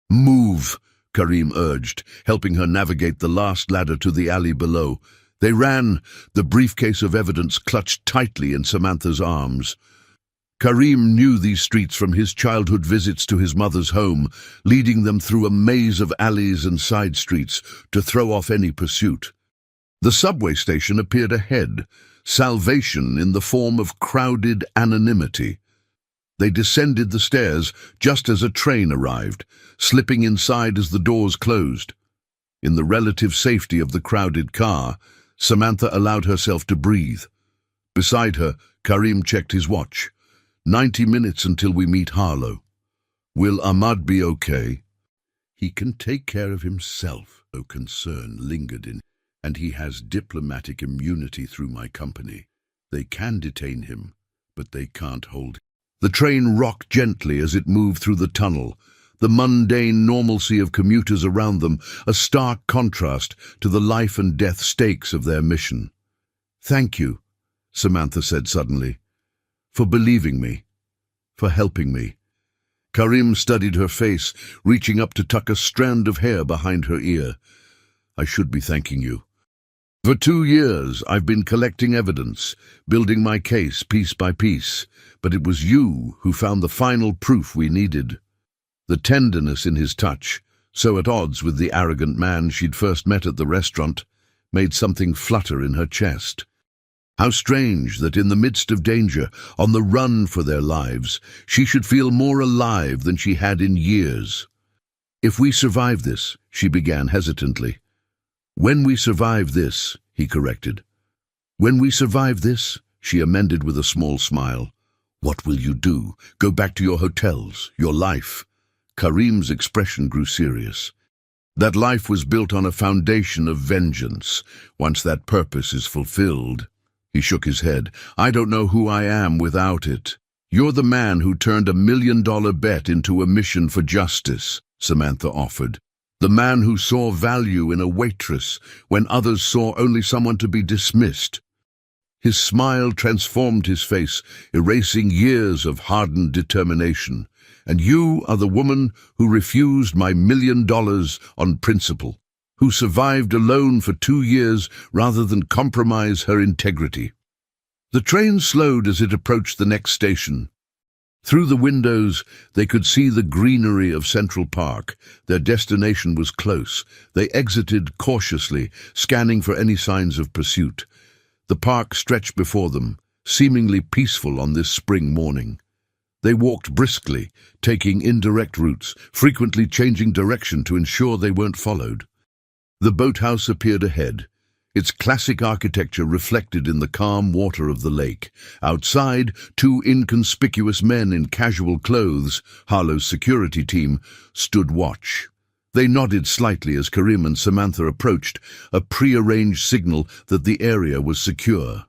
"Move," Karim urged, helping her navigate the last ladder to the alley below. They ran, the briefcase of evidence clutched tightly in Samantha's arms. Karim knew these streets from his childhood visits to his mother's home, leading them through a maze of alleys and side streets to throw off any pursuit. The subway station appeared ahead, salvation in the form of crowded anonymity. They descended the stairs just as a train arrived, slipping inside as the doors closed. In the relative safety of the crowded car, Samantha allowed herself to breathe. Beside her, Karim checked his watch. 90 minutes until we meet Harlow. "Will Ahmad be okay?" "He can take care of himself," no concern lingered in him. "And he has diplomatic immunity through my company. They can detain him, but they can't hold him." The train rocked gently as it moved through the tunnel, the mundane normalcy of commuters around them, a stark contrast to the life and death stakes of their mission. "Thank you," Samantha said suddenly, "for believing me, for helping me." Karim studied her face, reaching up to tuck a strand of hair behind her ear. "I should be thanking you. For 2 years, I've been collecting evidence, building my case piece by piece, but it was you who found the final proof we needed." The tenderness in his touch, so at odds with the arrogant man she'd first met at the restaurant, made something flutter in her chest. How strange that in the midst of danger, on the run for their lives, she should feel more alive than she had in years. "If we survive this," she began hesitantly. "When we survive this," he corrected. "When we survive this," she amended with a small smile. "What will you do? Go back to your hotels, your life?" Karim's expression grew serious. "That life was built on a foundation of vengeance. Once that purpose is fulfilled..." He shook his head. "I don't know who I am without it." "You're the man who turned $1 million bet into a mission for justice," Samantha offered. "The man who saw value in a waitress when others saw only someone to be dismissed." His smile transformed his face, erasing years of hardened determination. "And you are the woman who refused my $1 million on principle, who survived alone for 2 years rather than compromise her integrity." The train slowed as it approached the next station. Through the windows, they could see the greenery of Central Park. Their destination was close. They exited cautiously, scanning for any signs of pursuit. The park stretched before them, seemingly peaceful on this spring morning. They walked briskly, taking indirect routes, frequently changing direction to ensure they weren't followed. The boathouse appeared ahead, its classic architecture reflected in the calm water of the lake. Outside, two inconspicuous men in casual clothes, Harlow's security team, stood watch. They nodded slightly as Karim and Samantha approached, a prearranged signal that the area was secure.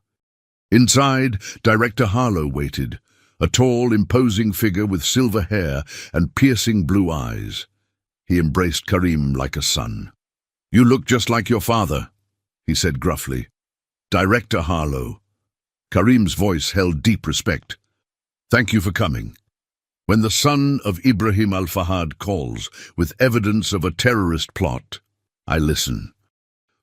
Inside, Director Harlow waited, a tall, imposing figure with silver hair and piercing blue eyes. He embraced Karim like a son. "You look just like your father," he said gruffly. "Director Harlow." Karim's voice held deep respect. "Thank you for coming. When the son of Ibrahim al-Fahad calls with evidence of a terrorist plot, I listen."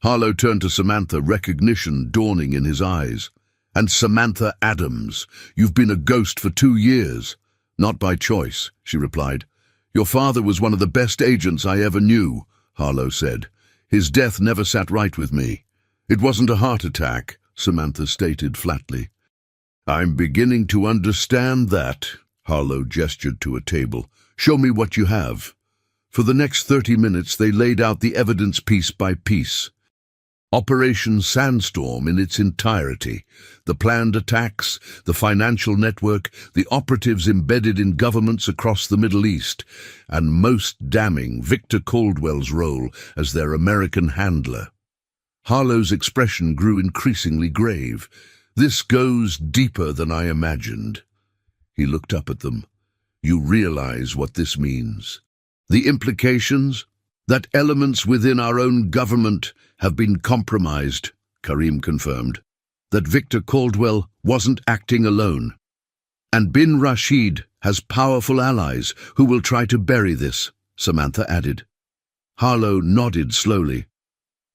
Harlow turned to Samantha, recognition dawning in his eyes. "And Samantha Adams, you've been a ghost for 2 years." "Not by choice," she replied. "Your father was one of the best agents I ever knew," Harlow said. "His death never sat right with me." "It wasn't a heart attack," Samantha stated flatly. "I'm beginning to understand that," Harlow gestured to a table. "Show me what you have." For the next 30 minutes they laid out the evidence piece by piece. Operation Sandstorm in its entirety, the planned attacks, the financial network, the operatives embedded in governments across the Middle East, and most damning, Victor Caldwell's role as their American handler. Harlow's expression grew increasingly grave. "This goes deeper than I imagined." He looked up at them. "You realize what this means? The implications? That elements within our own government have been compromised," Karim confirmed. "That Victor Caldwell wasn't acting alone. And bin Rashid has powerful allies who will try to bury this," Samantha added. Harlow nodded slowly.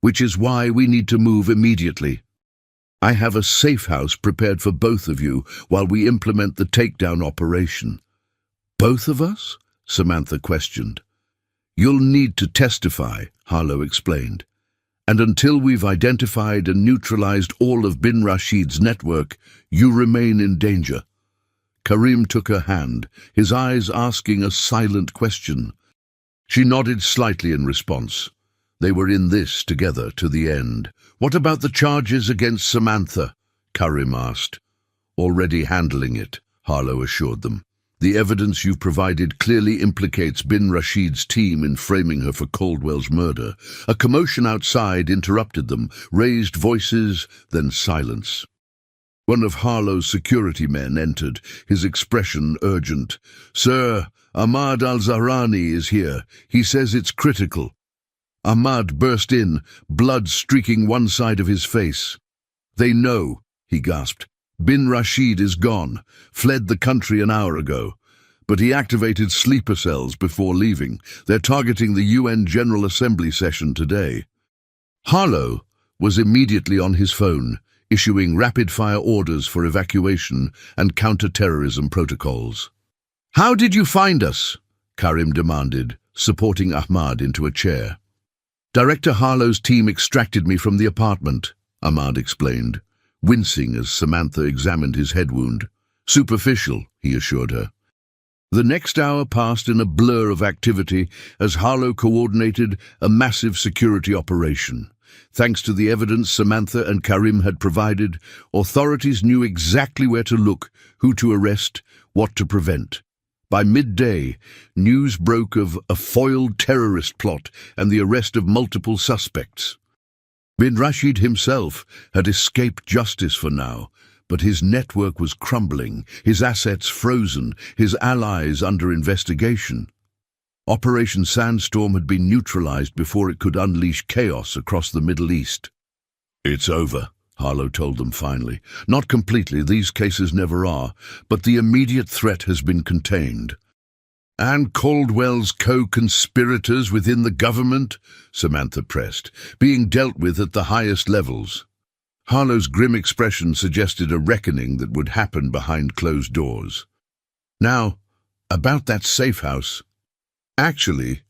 "Which is why we need to move immediately. I have a safe house prepared for both of you while we implement the takedown operation." "Both of us?" Samantha questioned. "You'll need to testify," Harlow explained. "And until we've identified and neutralized all of bin Rashid's network, you remain in danger." Karim took her hand, his eyes asking a silent question. She nodded slightly in response. They were in this together to the end. "What about the charges against Samantha?" Karim asked. "Already handling it," Harlow assured them. "The evidence you've provided clearly implicates bin Rashid's team in framing her for Caldwell's murder." A commotion outside interrupted them, raised voices, then silence. One of Harlow's security men entered, his expression urgent. "Sir, Ahmad al-Zahrani is here. He says it's critical." Ahmad burst in, blood streaking one side of his face. "They know," he gasped. "Bin Rashid is gone, fled the country an hour ago. But he activated sleeper cells before leaving. They're targeting the UN General Assembly session today." Harlow was immediately on his phone, issuing rapid-fire orders for evacuation and counter-terrorism protocols. "How did you find us?" Karim demanded, supporting Ahmad into a chair. "Director Harlow's team extracted me from the apartment," Ahmad explained, wincing as Samantha examined his head wound. "Superficial," he assured her. The next hour passed in a blur of activity as Harlow coordinated a massive security operation. Thanks to the evidence Samantha and Karim had provided, authorities knew exactly where to look, who to arrest, what to prevent. By midday, news broke of a foiled terrorist plot and the arrest of multiple suspects. Bin Rashid himself had escaped justice for now, but his network was crumbling, his assets frozen, his allies under investigation. Operation Sandstorm had been neutralized before it could unleash chaos across the Middle East. "It's over," Harlow told them finally. "Not completely, these cases never are, but the immediate threat has been contained." "And Caldwell's co-conspirators within the government?" Samantha pressed, "being dealt with at the highest levels." Harlow's grim expression suggested a reckoning that would happen behind closed doors. "Now, about that safe house." "Actually,"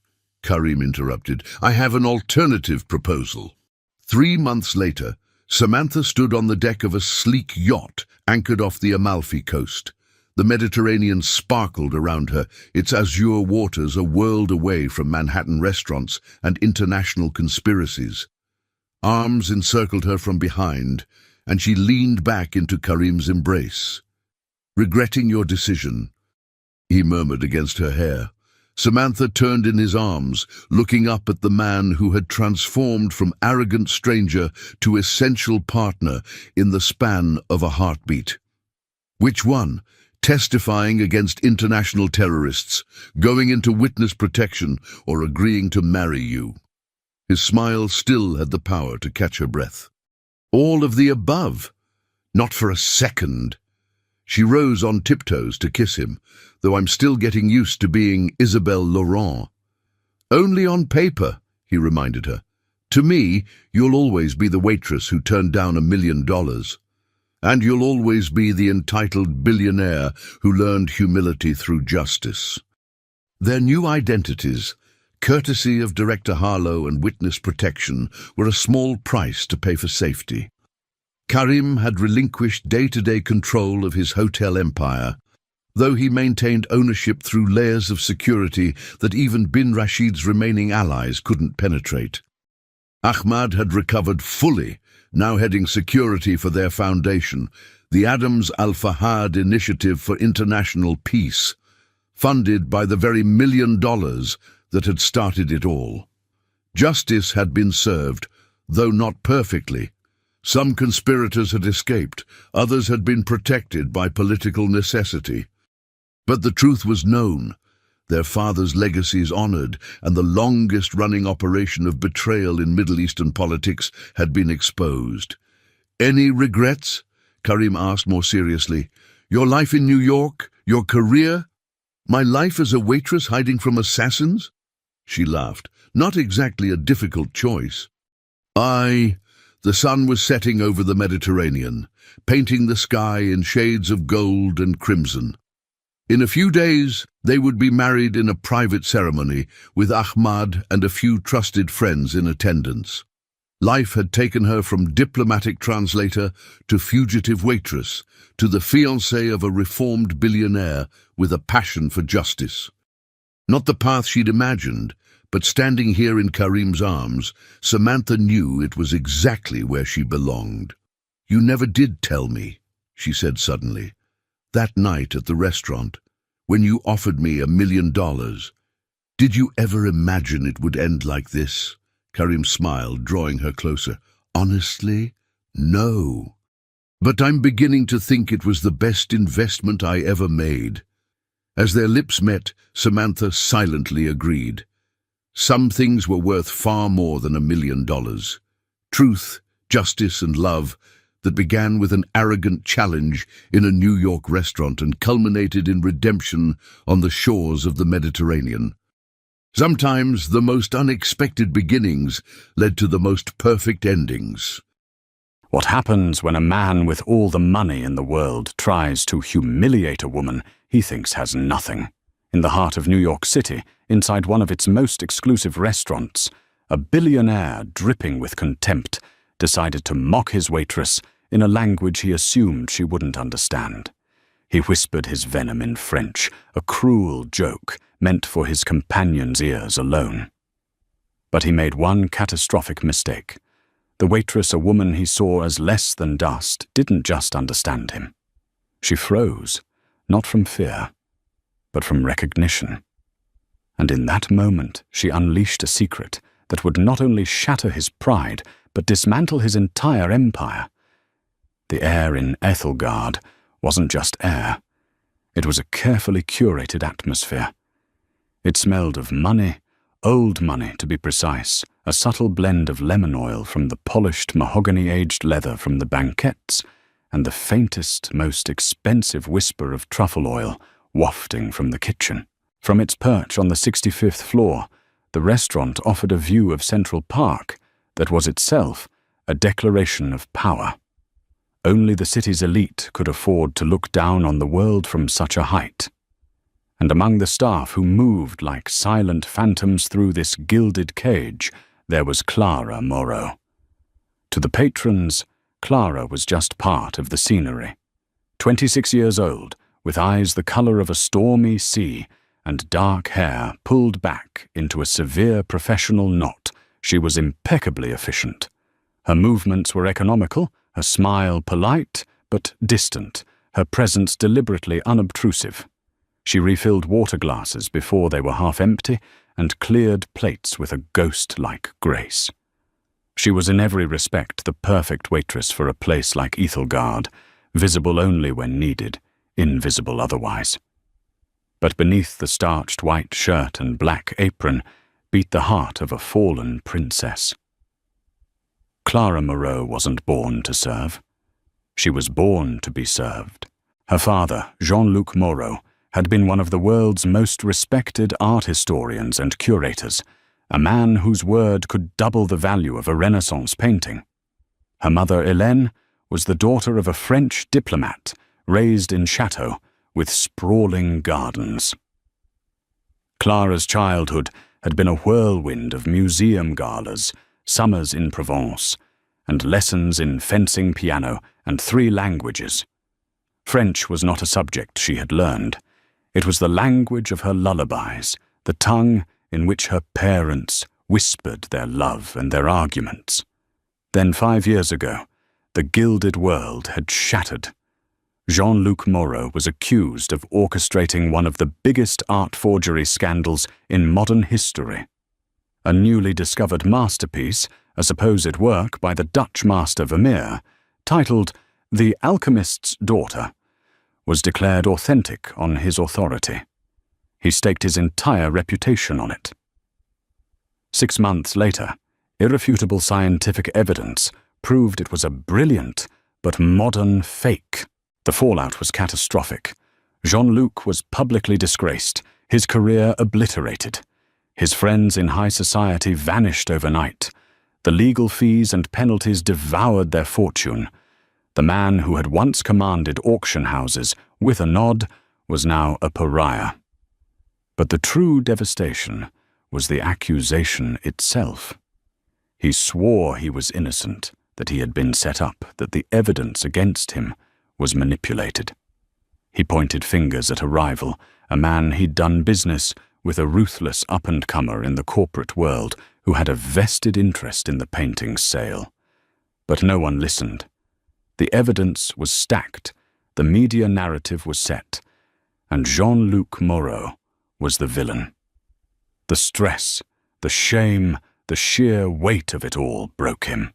Karim interrupted, "I have an alternative proposal." 3 months later, Samantha stood on the deck of a sleek yacht anchored off the Amalfi coast. The Mediterranean sparkled around her, its azure waters a world away from Manhattan restaurants and international conspiracies. Arms encircled her from behind, and she leaned back into Karim's embrace. "Regretting your decision," he murmured against her hair. Samantha turned in his arms, looking up at the man who had transformed from arrogant stranger to essential partner in the span of a heartbeat. "Which one? Testifying against international terrorists, going into witness protection, or agreeing to marry you?" His smile still had the power to catch her breath. "All of the above. Not for a second." She rose on tiptoes to kiss him, though I'm still getting used to being Isabelle Laurent. "Only on paper," he reminded her. "To me, you'll always be the waitress who turned down $1 million. And you'll always be the entitled billionaire who learned humility through justice." Their new identities, courtesy of Director Harlow and witness protection, were a small price to pay for safety. Karim had relinquished day-to-day control of his hotel empire, though he maintained ownership through layers of security that even bin Rashid's remaining allies couldn't penetrate. Ahmad had recovered fully, now heading security for their foundation, the Adams Al-Fahad Initiative for International Peace, funded by the very $1 million that had started it all. Justice had been served, though not perfectly. Some conspirators had escaped, others had been protected by political necessity. But the truth was known, their father's legacies honored, and the longest-running operation of betrayal in Middle Eastern politics had been exposed. "Any regrets?" Karim asked more seriously. "Your life in New York? Your career? My life as a waitress hiding from assassins?" She laughed. "Not exactly a difficult choice." The sun was setting over the Mediterranean, painting the sky in shades of gold and crimson. In a few days, they would be married in a private ceremony, with Ahmad and a few trusted friends in attendance. Life had taken her from diplomatic translator to fugitive waitress, to the fiancée of a reformed billionaire with a passion for justice. Not the path she'd imagined, but standing here in Karim's arms, Samantha knew it was exactly where she belonged. "You never did tell me," she said suddenly. "That night at the restaurant, when you offered me $1 million, did you ever imagine it would end like this?" Karim smiled, drawing her closer. "Honestly, no. But I'm beginning to think it was the best investment I ever made." As their lips met, Samantha silently agreed. Some things were worth far more than $1 million. Truth, justice, and love that began with an arrogant challenge in a New York restaurant and culminated in redemption on the shores of the Mediterranean. Sometimes the most unexpected beginnings led to the most perfect endings. What happens when a man with all the money in the world tries to humiliate a woman he thinks has nothing? In the heart of New York City, inside one of its most exclusive restaurants, a billionaire dripping with contempt decided to mock his waitress in a language he assumed she wouldn't understand. He whispered his venom in French, a cruel joke meant for his companion's ears alone. But he made one catastrophic mistake. The waitress, a woman he saw as less than dust, didn't just understand him. She froze, not from fear, but from recognition. And in that moment, she unleashed a secret that would not only shatter his pride, but dismantle his entire empire. The air in Ethelgard wasn't just air. It was a carefully curated atmosphere. It smelled of money, old money to be precise, a subtle blend of lemon oil from the polished mahogany-aged leather from the banquettes, and the faintest, most expensive whisper of truffle oil wafting from the kitchen. From its perch on the 65th floor, the restaurant offered a view of Central Park that was itself a declaration of power. Only the city's elite could afford to look down on the world from such a height. And among the staff who moved like silent phantoms through this gilded cage, there was Clara Moreau. To the patrons, Clara was just part of the scenery. 26 years old, with eyes the color of a stormy sea and dark hair pulled back into a severe professional knot. She was impeccably efficient. Her movements were economical, her smile polite but distant, her presence deliberately unobtrusive. She refilled water glasses before they were half empty and cleared plates with a ghost-like grace. She was in every respect the perfect waitress for a place like Ethelgard, visible only when needed, invisible otherwise. But beneath the starched white shirt and black apron beat the heart of a fallen princess. Clara Moreau wasn't born to serve. She was born to be served. Her father, Jean-Luc Moreau, had been one of the world's most respected art historians and curators, a man whose word could double the value of a Renaissance painting. Her mother, Hélène, was the daughter of a French diplomat, raised in chateaux with sprawling gardens. Clara's childhood had been a whirlwind of museum galas, summers in Provence, and lessons in fencing, piano, and 3 languages. French was not a subject she had learned. It was the language of her lullabies, the tongue in which her parents whispered their love and their arguments. Then 5 years ago, the gilded world had shattered. Jean-Luc Moreau was accused of orchestrating one of the biggest art forgery scandals in modern history. A newly discovered masterpiece, a supposed work by the Dutch master Vermeer, titled The Alchemist's Daughter, was declared authentic on his authority. He staked his entire reputation on it. 6 months later, irrefutable scientific evidence proved it was a brilliant but modern fake. The fallout was catastrophic. Jean-Luc was publicly disgraced, his career obliterated. His friends in high society vanished overnight. The legal fees and penalties devoured their fortune. The man who had once commanded auction houses with a nod was now a pariah. But the true devastation was the accusation itself. He swore he was innocent, that he had been set up, that the evidence against him was manipulated. He pointed fingers at a rival, a man he'd done business with, a ruthless up-and-comer in the corporate world who had a vested interest in the painting's sale. But no one listened. The evidence was stacked, the media narrative was set, and Jean-Luc Moreau was the villain. The stress, the shame, the sheer weight of it all broke him.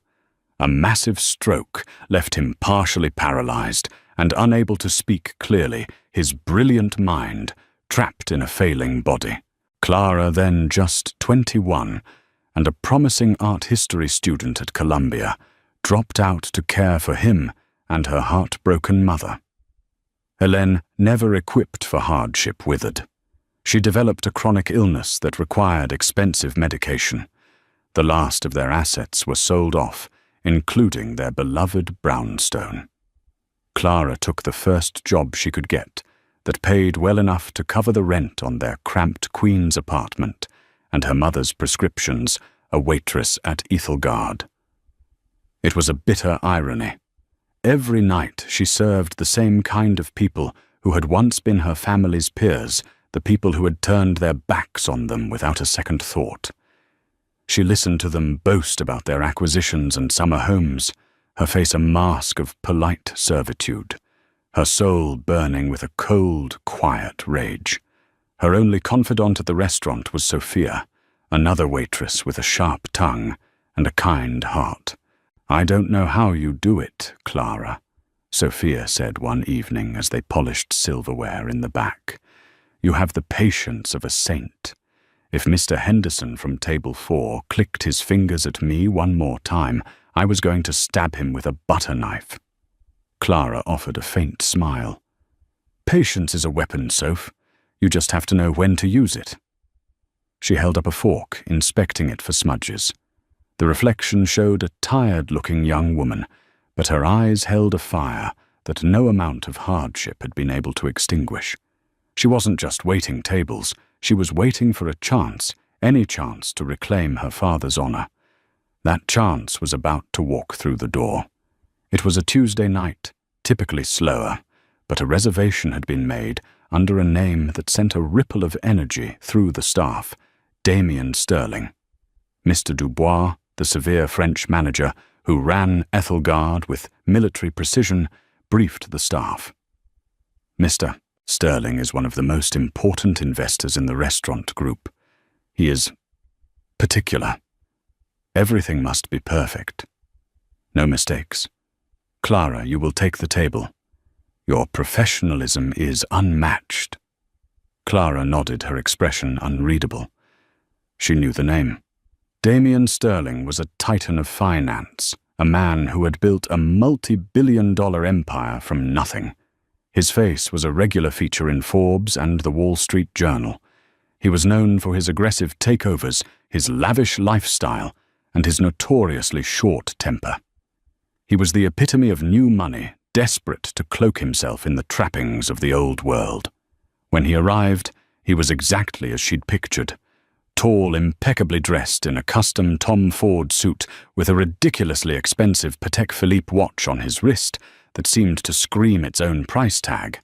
A massive stroke left him partially paralyzed and unable to speak clearly, his brilliant mind trapped in a failing body. Clara, then just 21, and a promising art history student at Columbia, dropped out to care for him and her heartbroken mother. Hélène, never equipped for hardship, withered. She developed a chronic illness that required expensive medication. The last of their assets were sold off, including their beloved brownstone. Clara took the first job she could get that paid well enough to cover the rent on their cramped Queen's apartment and her mother's prescriptions, a waitress at Ethelgard. It was a bitter irony. Every night she served the same kind of people who had once been her family's peers, the people who had turned their backs on them without a second thought. She listened to them boast about their acquisitions and summer homes, her face a mask of polite servitude, her soul burning with a cold, quiet rage. Her only confidant at the restaurant was Sophia, another waitress with a sharp tongue and a kind heart. "I don't know how you do it, Clara," Sophia said one evening as they polished silverware in the back. "You have the patience of a saint. If Mr. Henderson from table 4 clicked his fingers at me one more time, I was going to stab him with a butter knife." Clara offered a faint smile. "Patience is a weapon, Soph. You just have to know when to use it." She held up a fork, inspecting it for smudges. The reflection showed a tired-looking young woman, but her eyes held a fire that no amount of hardship had been able to extinguish. She wasn't just waiting tables, she was waiting for a chance, any chance to reclaim her father's honor. That chance was about to walk through the door. It was a Tuesday night, typically slower, but a reservation had been made under a name that sent a ripple of energy through the staff: Damien Sterling. Mr. Dubois, the severe French manager who ran Ethelgard with military precision, briefed the staff. Mr. Sterling is one of the most important investors in the restaurant group. He is particular. Everything must be perfect. No mistakes. Clara, you will take the table. Your professionalism is unmatched. Clara nodded, her expression unreadable. She knew the name. Damien Sterling was a titan of finance, a man who had built a multi-billion-dollar empire from nothing. His face was a regular feature in Forbes and the Wall Street Journal. He was known for his aggressive takeovers, his lavish lifestyle, and his notoriously short temper. He was the epitome of new money, desperate to cloak himself in the trappings of the old world. When he arrived, he was exactly as she'd pictured. Tall, impeccably dressed in a custom Tom Ford suit with a ridiculously expensive Patek Philippe watch on his wrist that seemed to scream its own price tag.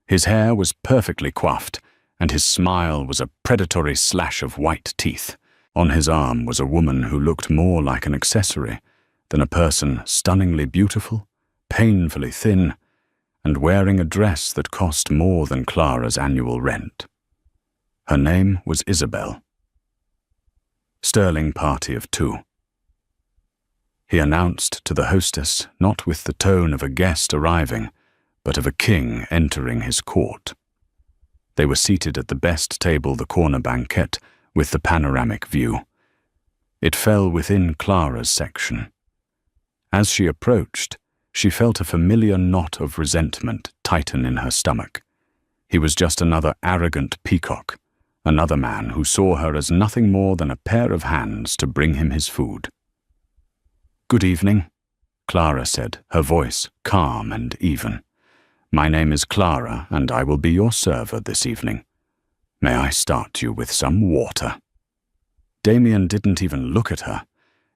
His hair was perfectly coiffed, and his smile was a predatory slash of white teeth. On his arm was a woman who looked more like an accessory than a person, stunningly beautiful, painfully thin, and wearing a dress that cost more than Clara's annual rent. Her name was Isabel. Sterling party of two. He announced to the hostess, not with the tone of a guest arriving, but of a king entering his court. They were seated at the best table, the corner banquette, with the panoramic view. It fell within Clara's section. As she approached, she felt a familiar knot of resentment tighten in her stomach. He was just another arrogant peacock, another man who saw her as nothing more than a pair of hands to bring him his food. "Good evening," Clara said, her voice calm and even. "My name is Clara, and I will be your server this evening. May I start you with some water?" Damien didn't even look at her.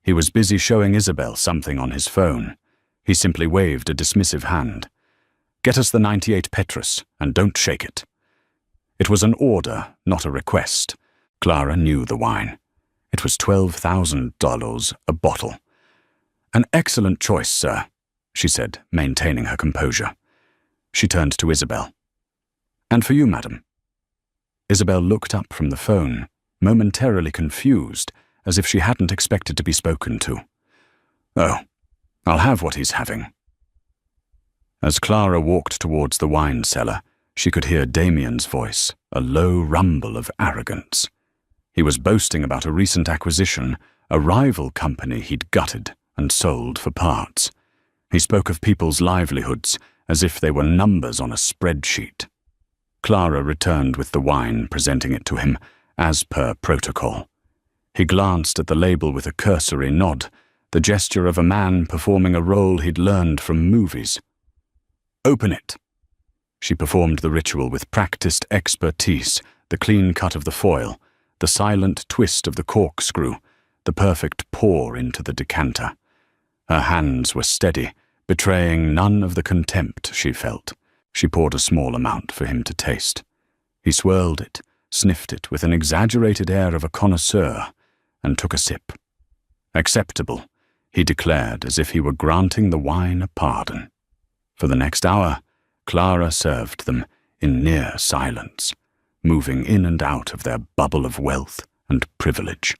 He was busy showing Isabel something on his phone. He simply waved a dismissive hand. "Get us the 98 Petrus, and don't shake it." It was an order, not a request. Clara knew the wine. It was $12,000 a bottle. "An excellent choice, sir," she said, maintaining her composure. She turned to Isabel. "And for you, madam." Isabel looked up from the phone, momentarily confused, as if she hadn't expected to be spoken to. "Oh, I'll have what he's having." As Clara walked towards the wine cellar, she could hear Damien's voice, a low rumble of arrogance. He was boasting about a recent acquisition, a rival company he'd gutted and sold for parts. He spoke of people's livelihoods as if they were numbers on a spreadsheet. Clara returned with the wine, presenting it to him, as per protocol. He glanced at the label with a cursory nod, the gesture of a man performing a role he'd learned from movies. "Open it." She performed the ritual with practiced expertise, the clean cut of the foil, the silent twist of the corkscrew, the perfect pour into the decanter. Her hands were steady, betraying none of the contempt she felt. She poured a small amount for him to taste. He swirled it, sniffed it with an exaggerated air of a connoisseur, and took a sip. "Acceptable," he declared, as if he were granting the wine a pardon. For the next hour, Clara served them in near silence, moving in and out of their bubble of wealth and privilege.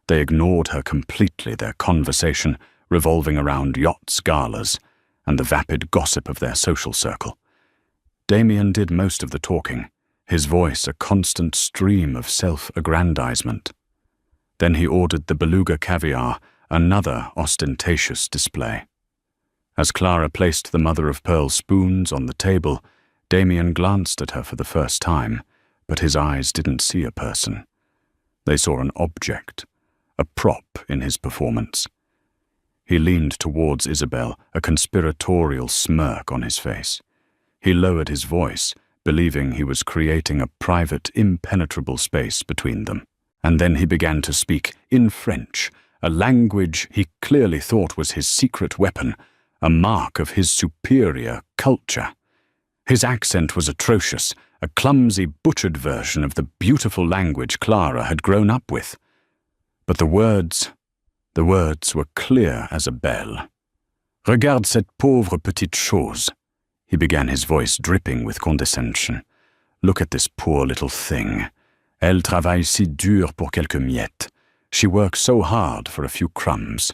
They ignored her completely, their conversation revolving around yachts, galas, and the vapid gossip of their social circle. Damien did most of the talking, his voice a constant stream of self-aggrandizement. Then he ordered the beluga caviar, another ostentatious display. As Clara placed the mother-of-pearl spoons on the table, Damien glanced at her for the first time, but his eyes didn't see a person. They saw an object, a prop in his performance. He leaned towards Isabel, a conspiratorial smirk on his face. He lowered his voice, believing he was creating a private, impenetrable space between them. And then he began to speak in French, a language he clearly thought was his secret weapon, a mark of his superior culture. His accent was atrocious, a clumsy, butchered version of the beautiful language Clara had grown up with. But the words were clear as a bell. "Regarde cette pauvre petite chose," he began, his voice dripping with condescension. "Look at this poor little thing. Elle travaille si dur pour quelques miettes. She works so hard for a few crumbs.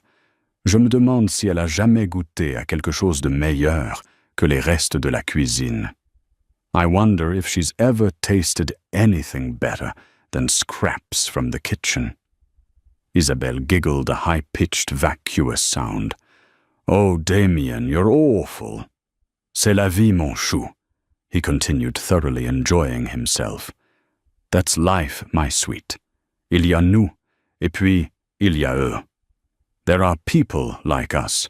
Je me demande si elle a jamais goûté à quelque chose de meilleur que les restes de la cuisine. I wonder if she's ever tasted anything better than scraps from the kitchen." Isabelle giggled a high-pitched, vacuous sound. "Oh, Damien, you're awful. C'est la vie, mon chou," he continued, thoroughly enjoying himself. "That's life, my sweet. Il y a nous, et puis il y a eux. There are people like us,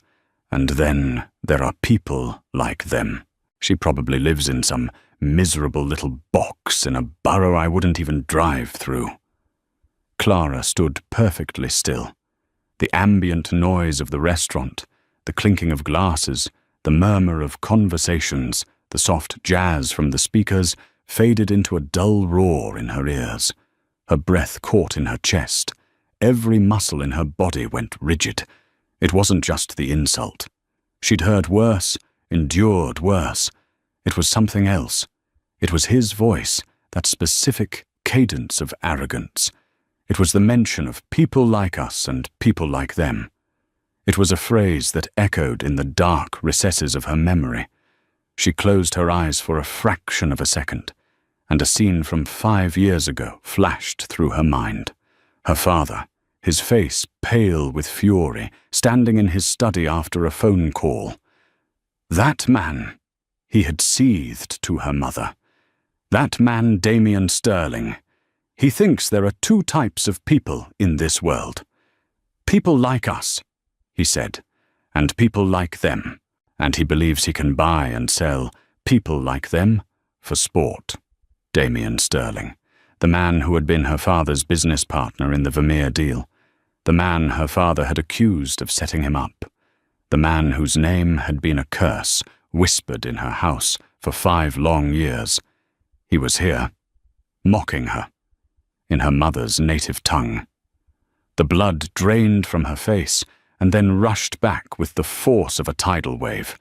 and then there are people like them. She probably lives in some miserable little box in a borough I wouldn't even drive through." Clara stood perfectly still. The ambient noise of the restaurant, the clinking of glasses, the murmur of conversations, the soft jazz from the speakers faded into a dull roar in her ears. Her breath caught in her chest. Every muscle in her body went rigid. It wasn't just the insult. She'd heard worse, endured worse. It was something else. It was his voice, that specific cadence of arrogance. It was the mention of people like us and people like them. It was a phrase that echoed in the dark recesses of her memory. She closed her eyes for a fraction of a second, and a scene from 5 years ago flashed through her mind. Her father, his face pale with fury, standing in his study after a phone call. That man, he had seethed to her mother. That man, Damien Sterling. He thinks there are 2 types of people in this world. People like us, he said, and people like them. And he believes he can buy and sell people like them for sport. Damien Sterling, the man who had been her father's business partner in the Vermeer deal, the man her father had accused of setting him up, the man whose name had been a curse whispered in her house for 5 long years. He was here, mocking her, in her mother's native tongue. The blood drained from her face and then rushed back with the force of a tidal wave.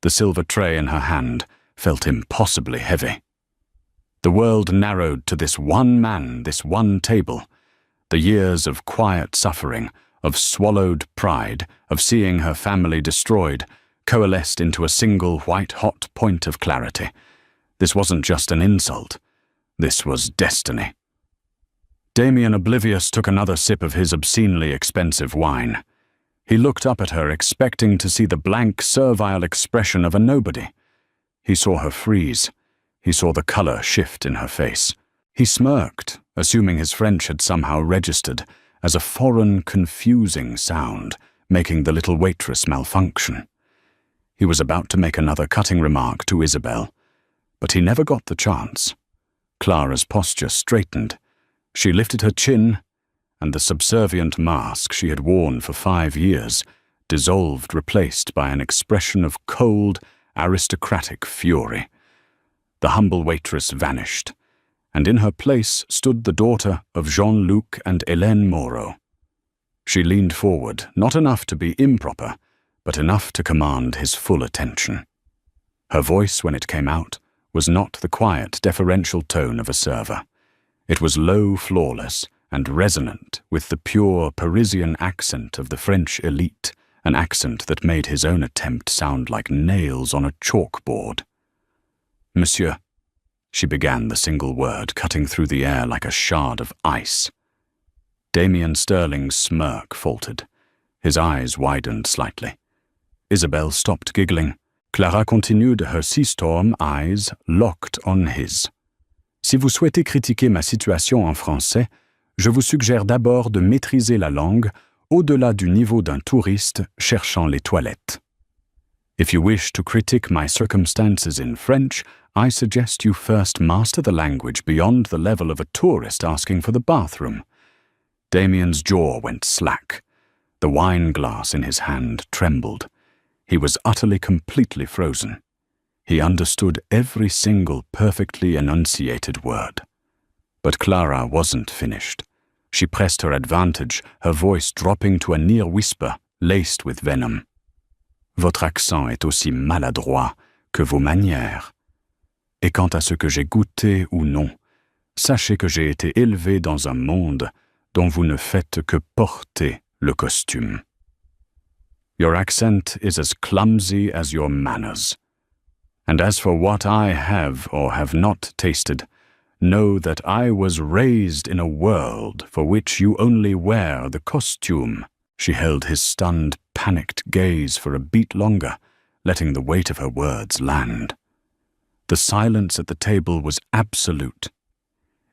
The silver tray in her hand felt impossibly heavy. The world narrowed to this one man, this one table. The years of quiet suffering, of swallowed pride, of seeing her family destroyed, coalesced into a single white-hot point of clarity. This wasn't just an insult. This was destiny. Damien, oblivious, took another sip of his obscenely expensive wine. He looked up at her, expecting to see the blank, servile expression of a nobody. He saw her freeze. He saw the color shift in her face. He smirked, assuming his French had somehow registered as a foreign, confusing sound, making the little waitress malfunction. He was about to make another cutting remark to Isabelle, but he never got the chance. Clara's posture straightened. She lifted her chin, and the subservient mask she had worn for 5 years dissolved, replaced by an expression of cold, aristocratic fury. The humble waitress vanished, and in her place stood the daughter of Jean-Luc and Hélène Moreau. She leaned forward, not enough to be improper, but enough to command his full attention. Her voice, when it came out, was not the quiet, deferential tone of a server. It was low, flawless, and resonant with the pure Parisian accent of the French elite, an accent that made his own attempt sound like nails on a chalkboard. "Monsieur," she began the single word, cutting through the air like a shard of ice. Damien Sterling's smirk faltered. His eyes widened slightly. Isabelle stopped giggling. Clara continued, her sea-storm eyes locked on his. "Si vous souhaitez critiquer ma situation en français, je vous suggère d'abord de maîtriser la langue au-delà du niveau d'un touriste cherchant les toilettes. If you wish to critique my circumstances in French, I suggest you first master the language beyond the level of a tourist asking for the bathroom." Damien's jaw went slack. The wine glass in his hand trembled. He was utterly, completely frozen. He understood every single perfectly enunciated word. But Clara wasn't finished. She pressed her advantage, her voice dropping to a near whisper, laced with venom. Votre accent est aussi maladroit que vos manières. Et quant à ce que j'ai goûté ou non, sachez que j'ai été élevé dans un monde dont vous ne faites que porter le costume. Your accent is as clumsy as your manners. And as for what I have or have not tasted, know that I was raised in a world for which you only wear the costume. She held his stunned, panicked gaze for a beat longer, letting the weight of her words land. The silence at the table was absolute.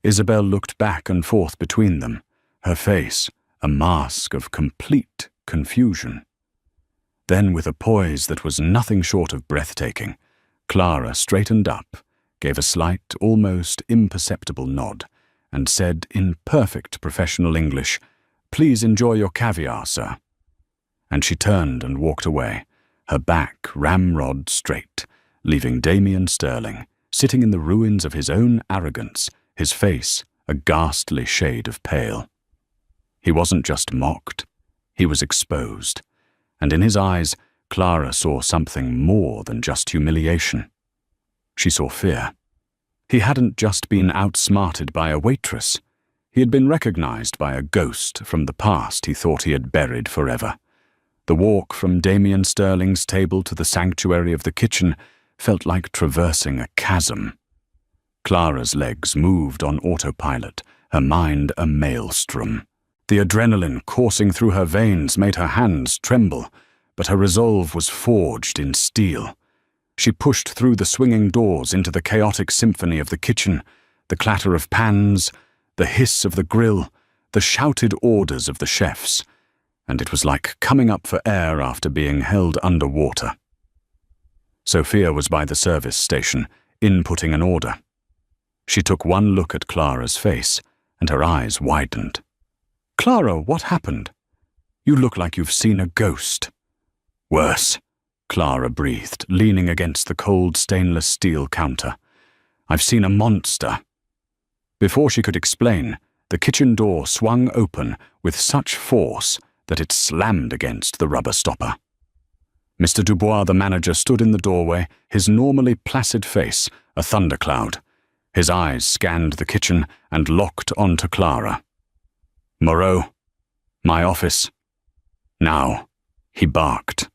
Isabel looked back and forth between them, her face a mask of complete confusion. Then, with a poise that was nothing short of breathtaking, Clara straightened up, gave a slight, almost imperceptible nod, and said in perfect professional English, "Please enjoy your caviar, sir." And she turned and walked away, her back ramrod straight, leaving Damien Sterling sitting in the ruins of his own arrogance, his face a ghastly shade of pale. He wasn't just mocked, he was exposed, and in his eyes, Clara saw something more than just humiliation. She saw fear. He hadn't just been outsmarted by a waitress. He had been recognized by a ghost from the past he thought he had buried forever. The walk from Damien Sterling's table to the sanctuary of the kitchen felt like traversing a chasm. Clara's legs moved on autopilot, her mind a maelstrom. The adrenaline coursing through her veins made her hands tremble, but her resolve was forged in steel. She pushed through the swinging doors into the chaotic symphony of the kitchen, the clatter of pans, the hiss of the grill, the shouted orders of the chefs, and it was like coming up for air after being held underwater. Sophia was by the service station, inputting an order. She took one look at Clara's face, and her eyes widened. "Clara, what happened? You look like you've seen a ghost." "Worse," Clara breathed, leaning against the cold stainless steel counter. "I've seen a monster." Before she could explain, the kitchen door swung open with such force that it slammed against the rubber stopper. Mr. Dubois, the manager, stood in the doorway, his normally placid face a thundercloud. His eyes scanned the kitchen and locked onto Clara. "Moreau, my office. Now," he barked.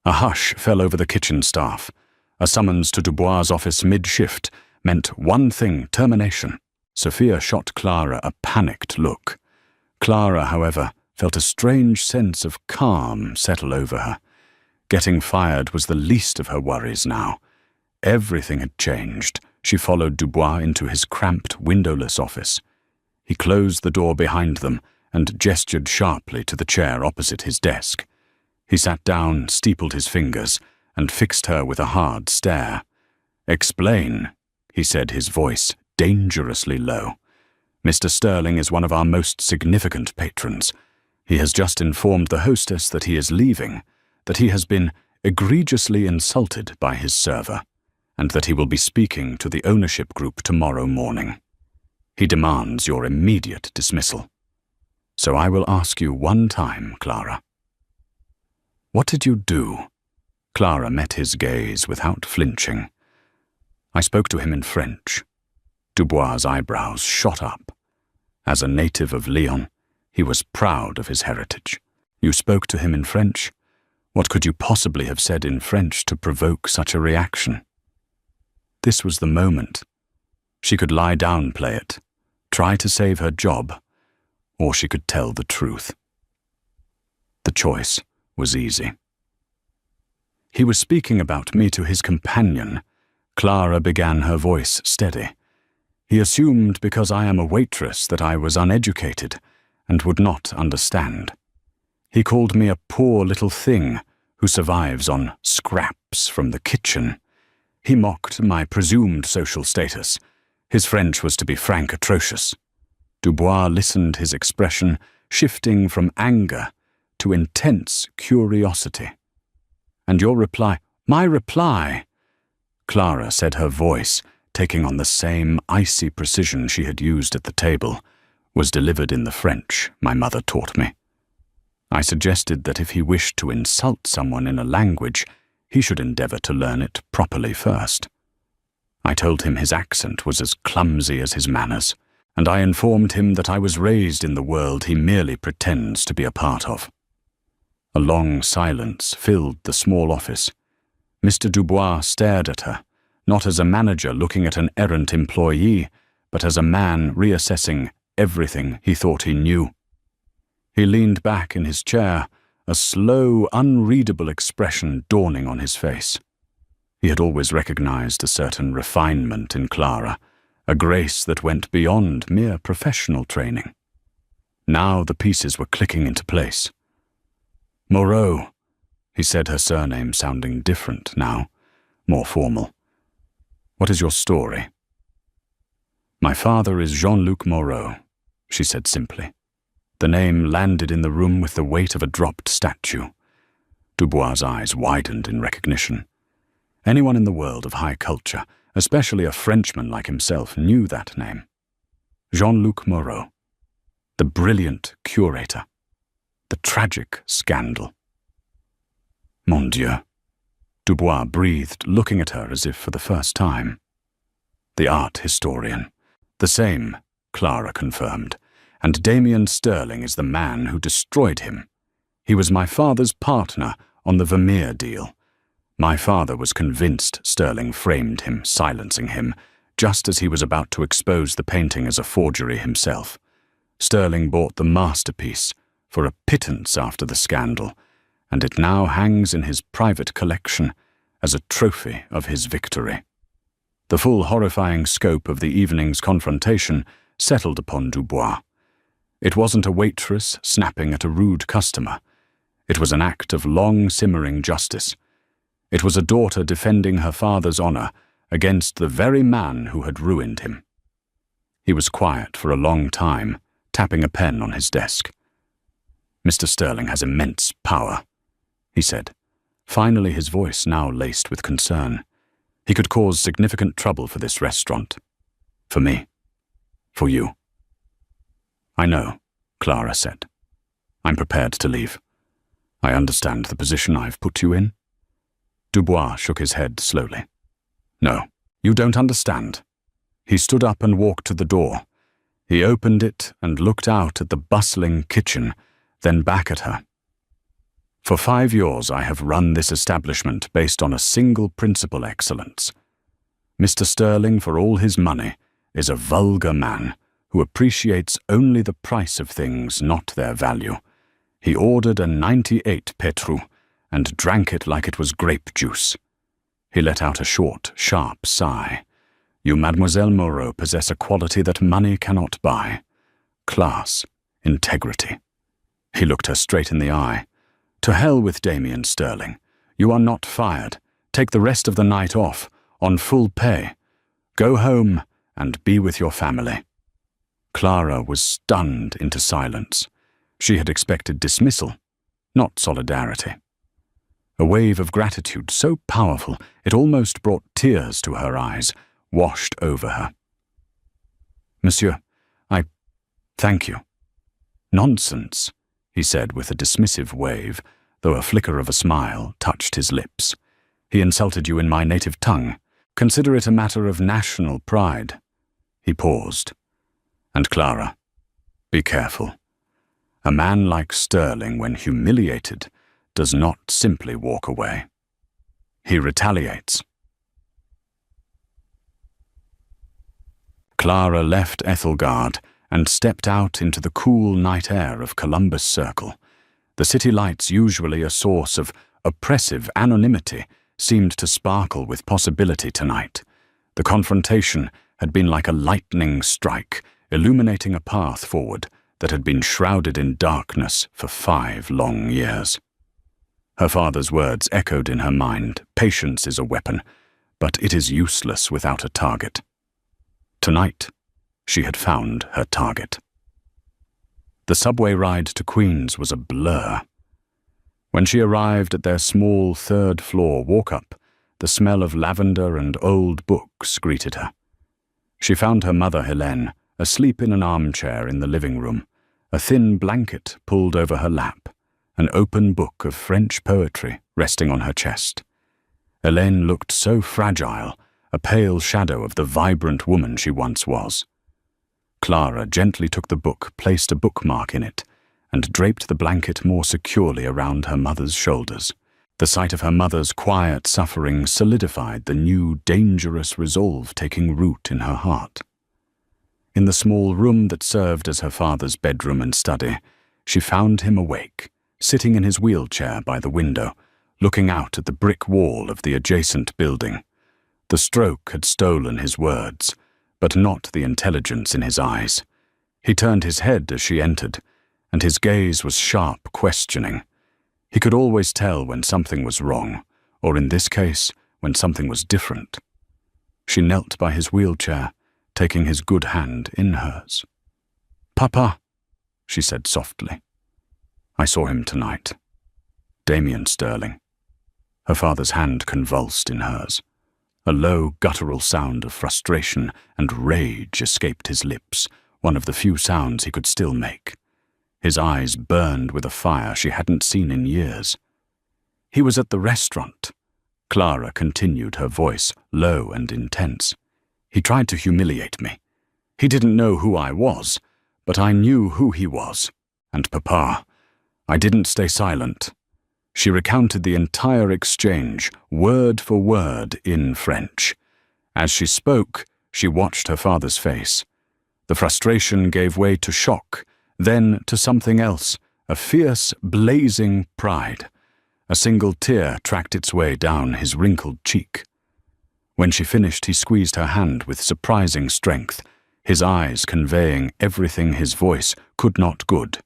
A hush fell over the kitchen staff. A summons to Dubois' office mid-shift meant one thing: termination. Sophia shot Clara a panicked look. Clara, however, felt a strange sense of calm settle over her. Getting fired was the least of her worries now. Everything had changed. She followed Dubois into his cramped, windowless office. He closed the door behind them and gestured sharply to the chair opposite his desk. He sat down, steepled his fingers, and fixed her with a hard stare. "Explain," he said, his voice dangerously low. "Mr. Sterling is one of our most significant patrons. He has just informed the hostess that he is leaving, that he has been egregiously insulted by his server, and that he will be speaking to the ownership group tomorrow morning. He demands your immediate dismissal. So I will ask you one time, Clara. What did you do?" Clara met his gaze without flinching. "I spoke to him in French." Dubois' eyebrows shot up. As a native of Lyon, he was proud of his heritage. "You spoke to him in French? What could you possibly have said in French to provoke such a reaction?" This was the moment. She could lie down, play it, try to save her job, or she could tell the truth. The choice was easy. "He was speaking about me to his companion." Clara began, her voice steady. "He assumed because I am a waitress that I was uneducated and would not understand. He called me a poor little thing who survives on scraps from the kitchen. He mocked my presumed social status. His French was, to be frank, atrocious." Dubois listened, his expression shifting from anger to intense curiosity. "And your reply?" "My reply?" Clara said, her voice, taking on the same icy precision she had used at the table, was delivered in the French my mother taught me. I suggested that if he wished to insult someone in a language, he should endeavour to learn it properly first. I told him his accent was as clumsy as his manners, and I informed him that I was raised in the world he merely pretends to be a part of. A long silence filled the small office. Mr. Dubois stared at her, not as a manager looking at an errant employee, but as a man reassessing everything he thought he knew. He leaned back in his chair, a slow, unreadable expression dawning on his face. He had always recognized a certain refinement in Clara, a grace that went beyond mere professional training. Now the pieces were clicking into place. Moreau, he said, her surname sounding different now, more formal. What is your story? My father is Jean-Luc Moreau, she said simply. The name landed in the room with the weight of a dropped statue. Dubois' eyes widened in recognition. Anyone in the world of high culture, especially a Frenchman like himself, knew that name. Jean-Luc Moreau. The brilliant curator. The tragic scandal. Mon Dieu. Dubois breathed, looking at her as if for the first time. The art historian. The same, Clara confirmed. And Damien Sterling is the man who destroyed him. He was my father's partner on the Vermeer deal. My father was convinced Sterling framed him, silencing him, just as he was about to expose the painting as a forgery himself. Sterling bought the masterpiece for a pittance after the scandal, and it now hangs in his private collection as a trophy of his victory. The full horrifying scope of the evening's confrontation settled upon Dubois. It wasn't a waitress snapping at a rude customer. It was an act of long-simmering justice. It was a daughter defending her father's honor against the very man who had ruined him. He was quiet for a long time, tapping a pen on his desk. Mr. Sterling has immense power, he said, finally his voice now laced with concern. He could cause significant trouble for this restaurant. For me. For you. I know, Clara said. I'm prepared to leave. I understand the position I've put you in. Dubois shook his head slowly. No, you don't understand. He stood up and walked to the door. He opened it and looked out at the bustling kitchen, then back at her. For 5 years I have run this establishment based on a single principle: excellence. Mr. Sterling, for all his money, is a vulgar man who appreciates only the price of things, not their value. He ordered a 98 Petrus and drank it like it was grape juice. He let out a short, sharp sigh. You, Mademoiselle Moreau, possess a quality that money cannot buy. Class, integrity. He looked her straight in the eye. To hell with Damien Sterling. You are not fired. Take the rest of the night off, on full pay. Go home and be with your family. Clara was stunned into silence. She had expected dismissal, not solidarity. A wave of gratitude so powerful it almost brought tears to her eyes, washed over her. Monsieur, I thank you. Nonsense, he said with a dismissive wave, though a flicker of a smile touched his lips. He insulted you in my native tongue. Consider it a matter of national pride. He paused. And Clara, be careful. A man like Sterling, when humiliated, does not simply walk away. He retaliates. Clara left Ethelgard and stepped out into the cool night air of Columbus Circle. The city lights, usually a source of oppressive anonymity, seemed to sparkle with possibility tonight. The confrontation had been like a lightning strike, illuminating a path forward that had been shrouded in darkness for 5 long years. Her father's words echoed in her mind. Patience is a weapon, but it is useless without a target. Tonight, she had found her target. The subway ride to Queens was a blur. When she arrived at their small third-floor walk-up, the smell of lavender and old books greeted her. She found her mother, Helene, asleep in an armchair in the living room, a thin blanket pulled over her lap, an open book of French poetry resting on her chest. Helene looked so fragile, a pale shadow of the vibrant woman she once was. Clara gently took the book, placed a bookmark in it, and draped the blanket more securely around her mother's shoulders. The sight of her mother's quiet suffering solidified the new, dangerous resolve taking root in her heart. In the small room that served as her father's bedroom and study, she found him awake, sitting in his wheelchair by the window, looking out at the brick wall of the adjacent building. The stroke had stolen his words, but not the intelligence in his eyes. He turned his head as she entered, and his gaze was sharp, questioning. He could always tell when something was wrong, or in this case, when something was different. She knelt by his wheelchair, taking his good hand in hers. "Papa," she said softly. "I saw him tonight. Damien Sterling." Her father's hand convulsed in hers. A low, guttural sound of frustration and rage escaped his lips, one of the few sounds he could still make. His eyes burned with a fire she hadn't seen in years. "He was at the restaurant," Clara continued, her voice low and intense. "He tried to humiliate me. He didn't know who I was, but I knew who he was. And Papa, I didn't stay silent." She recounted the entire exchange, word for word, in French. As she spoke, she watched her father's face. The frustration gave way to shock, then to something else, a fierce, blazing pride. A single tear tracked its way down his wrinkled cheek. When she finished, he squeezed her hand with surprising strength, his eyes conveying everything his voice could not good.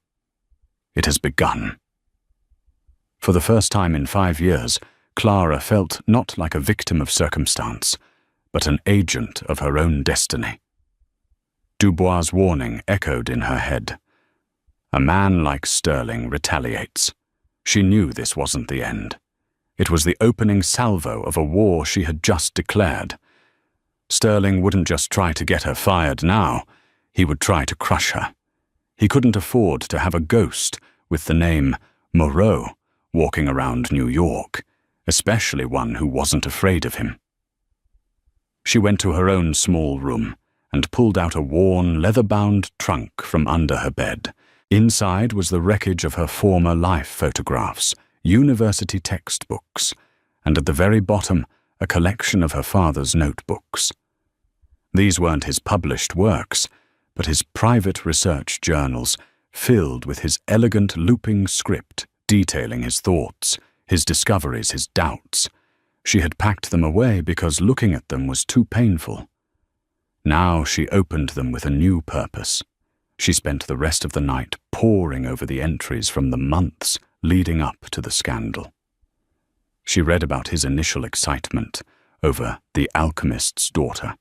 "It has begun." For the first time in 5 years, Clara felt not like a victim of circumstance, but an agent of her own destiny. Dubois' warning echoed in her head. A man like Sterling retaliates. She knew this wasn't the end. It was the opening salvo of a war she had just declared. Sterling wouldn't just try to get her fired now, he would try to crush her. He couldn't afford to have a ghost with the name Moreau walking around New York, especially one who wasn't afraid of him. She went to her own small room and pulled out a worn, leather-bound trunk from under her bed. Inside was the wreckage of her former life photographs, university textbooks, and at the very bottom, a collection of her father's notebooks. These weren't his published works, but his private research journals, filled with his elegant looping script, detailing his thoughts, his discoveries, his doubts. She had packed them away because looking at them was too painful. Now she opened them with a new purpose. She spent the rest of the night poring over the entries from the months leading up to the scandal. She read about his initial excitement over The Alchemist's Daughter,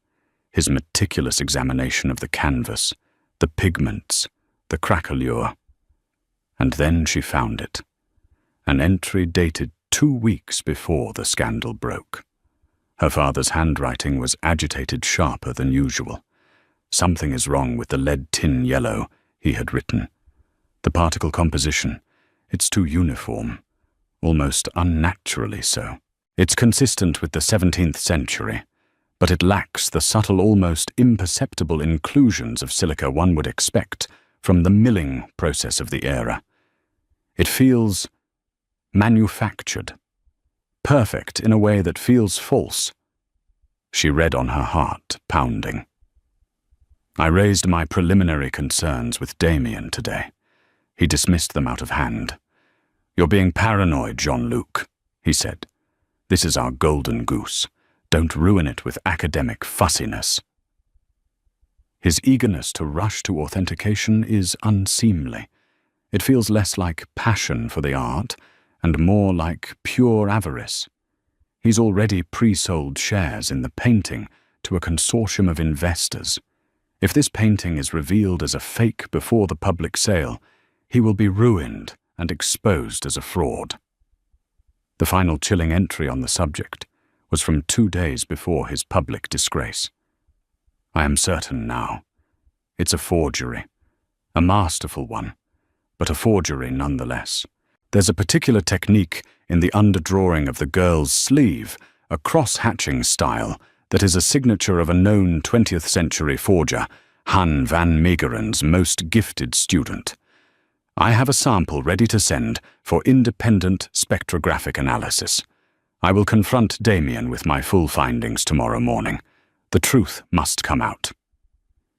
his meticulous examination of the canvas, the pigments, the craquelure. And then she found it. An entry dated 2 weeks before the scandal broke. Her father's handwriting was agitated sharper than usual. "Something is wrong with the lead tin yellow," he had written. "The particle composition, it's too uniform, almost unnaturally so. It's consistent with the 17th century, but it lacks the subtle, almost imperceptible inclusions of silica one would expect from the milling process of the era. It feels manufactured, perfect in a way that feels false." She read on her heart, pounding. "I raised my preliminary concerns with Damien today. He dismissed them out of hand. 'You're being paranoid, Jean-Luc,' he said. 'This is our golden goose. Don't ruin it with academic fussiness.' His eagerness to rush to authentication is unseemly. It feels less like passion for the art and more like pure avarice. He's already pre-sold shares in the painting to a consortium of investors. If this painting is revealed as a fake before the public sale, he will be ruined and exposed as a fraud." The final chilling entry on the subject was from 2 days before his public disgrace. I am certain now. It's a forgery. A masterful one, but a forgery nonetheless. There's a particular technique in the underdrawing of the girl's sleeve, a cross-hatching style that is a signature of a known 20th century forger, Han van Meegeren's most gifted student. I have a sample ready to send for independent spectrographic analysis. I will confront Damien with my full findings tomorrow morning. The truth must come out.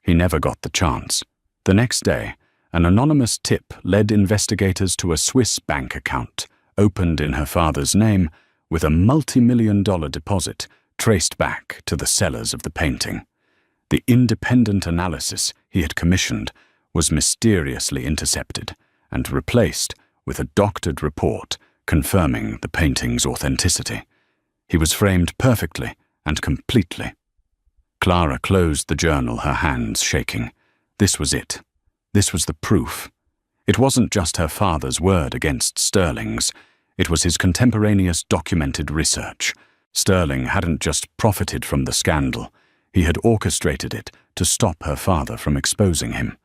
He never got the chance. The next day, an anonymous tip led investigators to a Swiss bank account, opened in her father's name, with a multi-million-dollar deposit traced back to the sellers of the painting. The independent analysis he had commissioned was mysteriously intercepted and replaced with a doctored report confirming the painting's authenticity. He was framed perfectly and completely. Clara closed the journal, her hands shaking. This was it. This was the proof. It wasn't just her father's word against Sterling's. It was his contemporaneous documented research. Sterling hadn't just profited from the scandal. He had orchestrated it to stop her father from exposing him.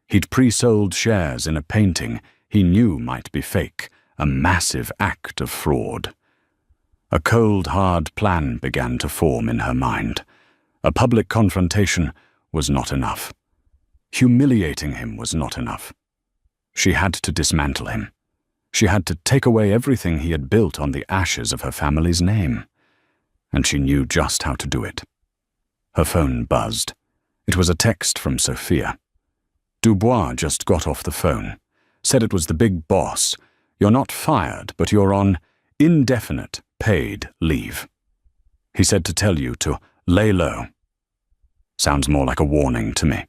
He'd pre-sold shares in a painting he knew might be fake, a massive act of fraud. A cold, hard plan began to form in her mind. A public confrontation was not enough. Humiliating him was not enough. She had to dismantle him. She had to take away everything he had built on the ashes of her family's name. And she knew just how to do it. Her phone buzzed. It was a text from Sophia. Dubois just got off the phone. Said it was the big boss. You're not fired, but you're on indefinite paid leave. He said to tell you to lay low. Sounds more like a warning to me.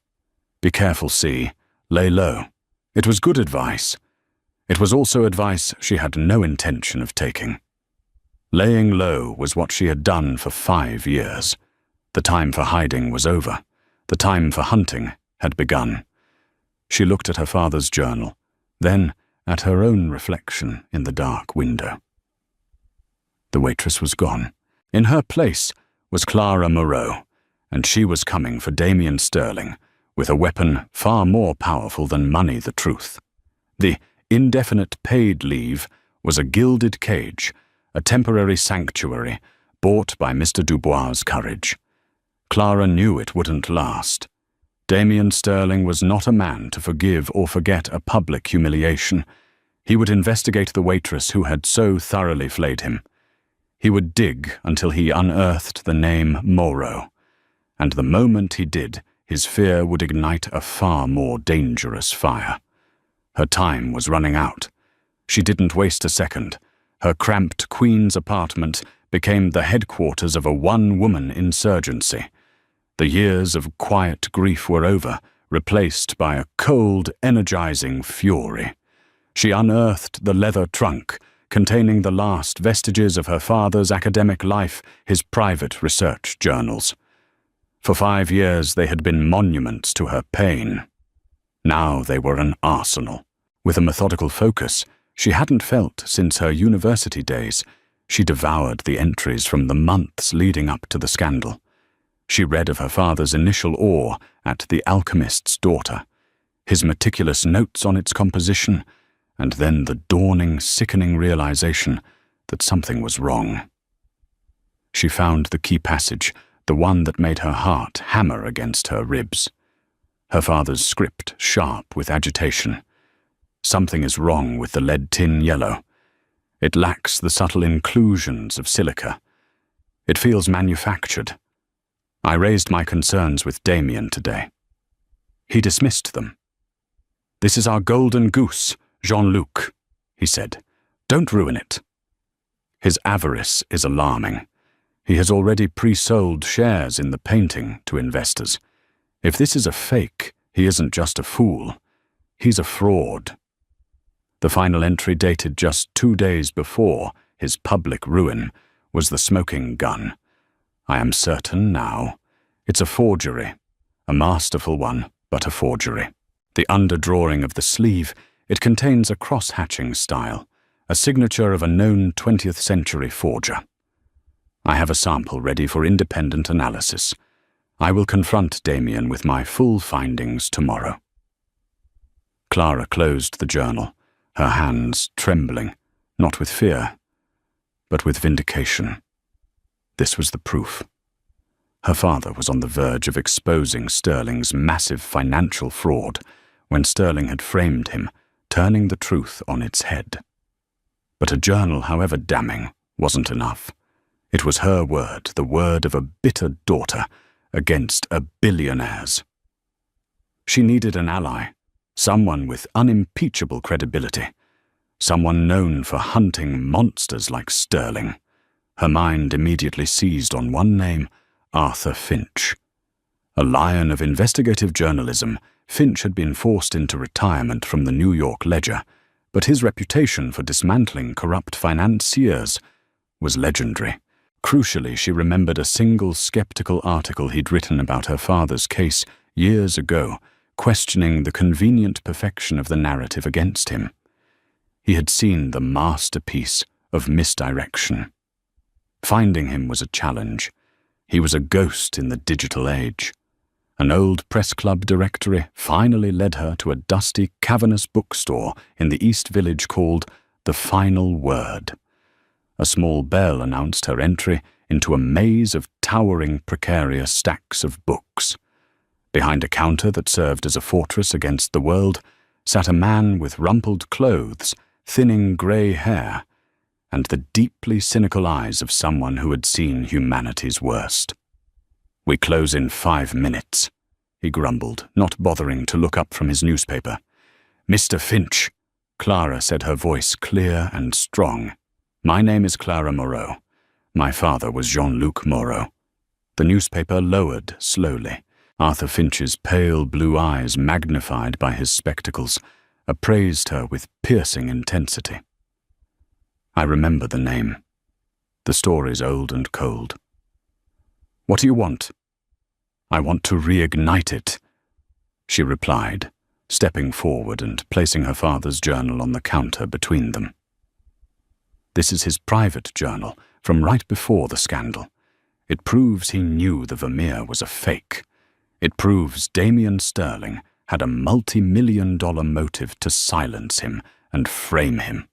Be careful, C. Lay low. It was good advice. It was also advice she had no intention of taking. Laying low was what she had done for 5 years. The time for hiding was over. The time for hunting had begun. She looked at her father's journal, then at her own reflection in the dark window. The waitress was gone. In her place was Clara Moreau, and she was coming for Damien Sterling with a weapon far more powerful than money, the truth. The indefinite paid leave was a gilded cage, a temporary sanctuary bought by Mr. Dubois' courage. Clara knew it wouldn't last. Damien Sterling was not a man to forgive or forget a public humiliation. He would investigate the waitress who had so thoroughly flayed him. He would dig until he unearthed the name Moreau, and the moment he did, his fear would ignite a far more dangerous fire. Her time was running out. She didn't waste a second. Her cramped Queen's apartment became the headquarters of a one-woman insurgency. The years of quiet grief were over, replaced by a cold, energizing fury. She unearthed the leather trunk containing the last vestiges of her father's academic life, his private research journals. For 5 years they had been monuments to her pain. Now they were an arsenal. With a methodical focus she hadn't felt since her university days, she devoured the entries from the months leading up to the scandal. She read of her father's initial awe at The Alchemist's Daughter, his meticulous notes on its composition, and then the dawning, sickening realization that something was wrong. She found the key passage, the one that made her heart hammer against her ribs. Her father's script sharp with agitation. Something is wrong with the lead tin yellow. It lacks the subtle inclusions of silica. It feels manufactured. I raised my concerns with Damien today. He dismissed them. "This is our golden goose, Jean-Luc," he said. "Don't ruin it." His avarice is alarming. He has already pre-sold shares in the painting to investors. If this is a fake, he isn't just a fool. He's a fraud. The final entry, dated just 2 days before his public ruin, was the smoking gun. I am certain now. It's a forgery. A masterful one, but a forgery. The underdrawing of the sleeve, it contains a cross-hatching style, a signature of a known 20th century forger. I have a sample ready for independent analysis. I will confront Damien with my full findings tomorrow." Clara closed the journal, her hands trembling, not with fear, but with vindication. This was the proof. Her father was on the verge of exposing Sterling's massive financial fraud when Sterling had framed him, turning the truth on its head. But a journal, however damning, wasn't enough. It was her word, the word of a bitter daughter, against a billionaire's. She needed an ally, someone with unimpeachable credibility, someone known for hunting monsters like Sterling. Her mind immediately seized on one name, Arthur Finch. A lion of investigative journalism, Finch had been forced into retirement from the New York Ledger, but his reputation for dismantling corrupt financiers was legendary. Crucially, she remembered a single skeptical article he'd written about her father's case years ago, questioning the convenient perfection of the narrative against him. He had seen the masterpiece of misdirection. Finding him was a challenge. He was a ghost in the digital age. An old press club directory finally led her to a dusty, cavernous bookstore in the East Village called The Final Word. A small bell announced her entry into a maze of towering, precarious stacks of books. Behind a counter that served as a fortress against the world sat a man with rumpled clothes, thinning grey hair, and the deeply cynical eyes of someone who had seen humanity's worst. "We close in 5 minutes," he grumbled, not bothering to look up from his newspaper. "Mr. Finch," Clara said, her voice clear and strong. "My name is Clara Moreau. My father was Jean-Luc Moreau." The newspaper lowered slowly. Arthur Finch's pale blue eyes, magnified by his spectacles, appraised her with piercing intensity. "I remember the name. The story's old and cold." "What do you want?" "I want to reignite it," she replied, stepping forward and placing her father's journal on the counter between them. This is his private journal from right before the scandal. It proves he knew the Vermeer was a fake. It proves Damien Sterling had a multi-million-dollar motive to silence him and frame him.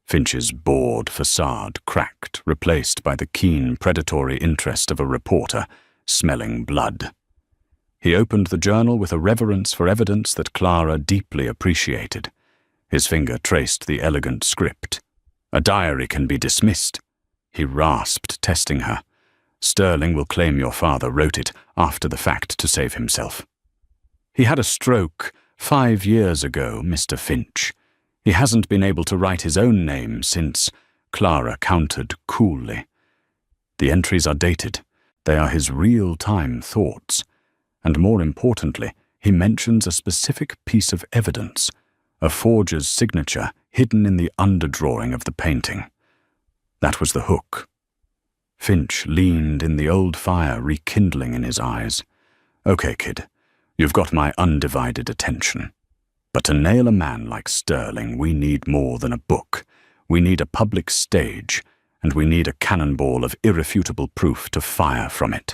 Finch's bored facade cracked, replaced by the keen, predatory interest of a reporter smelling blood. He opened the journal with a reverence for evidence that Clara deeply appreciated. His finger traced the elegant script. "A diary can be dismissed," he rasped, testing her. "Sterling will claim your father wrote it after the fact to save himself." "He had a stroke 5 years ago, Mr. Finch. He hasn't been able to write his own name since," Clara countered coolly. "The entries are dated. They are his real-time thoughts. And more importantly, he mentions a specific piece of evidence, a forger's signature hidden in the underdrawing of the painting. That was the hook." Finch leaned in the old fire rekindling in his eyes. "Okay, kid, you've got my undivided attention. But to nail a man like Sterling, we need more than a book. We need a public stage, and we need a cannonball of irrefutable proof to fire from it."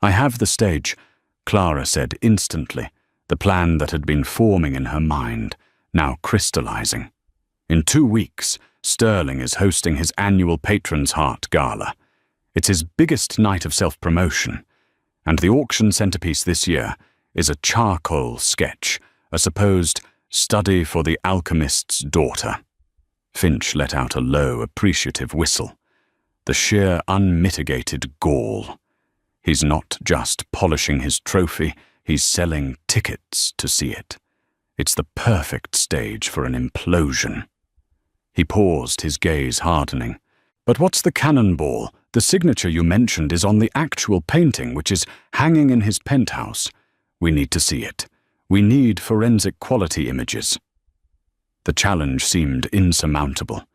"I have the stage," Clara said instantly, the plan that had been forming in her mind, now crystallizing. "In 2 weeks, Sterling is hosting his annual Patron's Heart Gala. It's his biggest night of self-promotion, and the auction centerpiece this year is a charcoal sketch, a supposed study for the alchemist's daughter." Finch let out a low, appreciative whistle. The sheer, unmitigated gall. He's not just polishing his trophy, he's selling tickets to see it. It's the perfect stage for an implosion. He paused, his gaze hardening. "But what's the cannonball? The signature you mentioned is on the actual painting, which is hanging in his penthouse. We need to see it. We need forensic quality images." The challenge seemed insurmountable.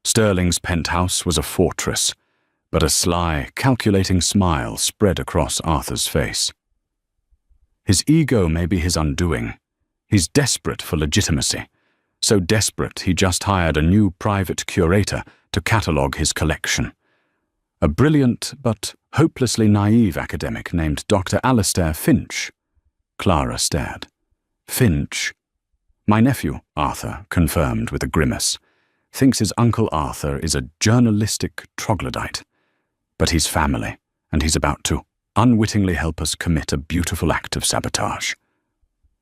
Sterling's penthouse was a fortress, but a sly, calculating smile spread across Arthur's face. His ego may be his undoing. He's desperate for legitimacy. So desperate he just hired a new private curator to catalogue his collection. A brilliant but hopelessly naive academic named Dr. Alistair Finch. Clara stared. Finch? My nephew, Arthur confirmed with a grimace, thinks his Uncle Arthur is a journalistic troglodyte. But he's family, and he's about to unwittingly help us commit a beautiful act of sabotage.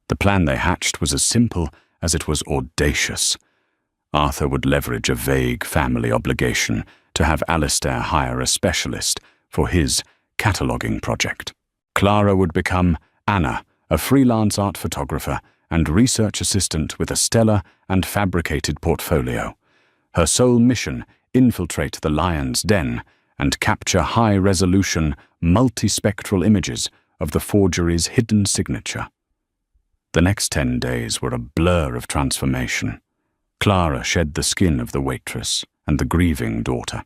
The plan they hatched was as simple as it was audacious. Arthur would leverage a vague family obligation to have Alistair hire a specialist for his cataloguing project. Clara would become Anna, a freelance art photographer and research assistant with a stellar and fabricated portfolio. Her sole mission, infiltrate the lion's den and capture high-resolution, multispectral images of the forgery's hidden signature. The next 10 days were a blur of transformation. Clara shed the skin of the waitress and the grieving daughter.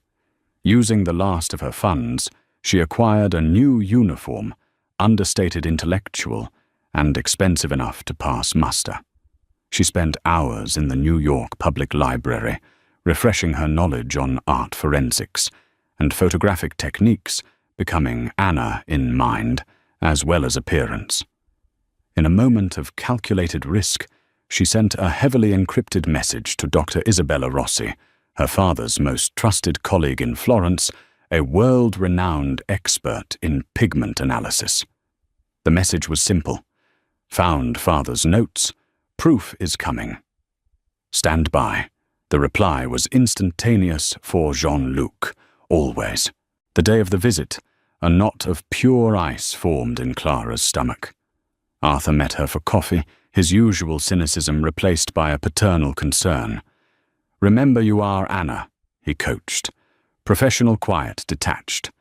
Using the last of her funds, she acquired a new uniform, understated intellectual, and expensive enough to pass muster. She spent hours in the New York Public Library, refreshing her knowledge on art forensics and photographic techniques, becoming Anna in mind as well as appearance. In a moment of calculated risk, she sent a heavily encrypted message to Dr. Isabella Rossi, her father's most trusted colleague in Florence, a world-renowned expert in pigment analysis. The message was simple. Found father's notes. Proof is coming. Stand by. The reply was instantaneous for Jean-Luc, always. The day of the visit, a knot of pure ice formed in Clara's stomach. Arthur met her for coffee, his usual cynicism replaced by a paternal concern. Remember you are Anna, he coached. Professional, quiet, detached.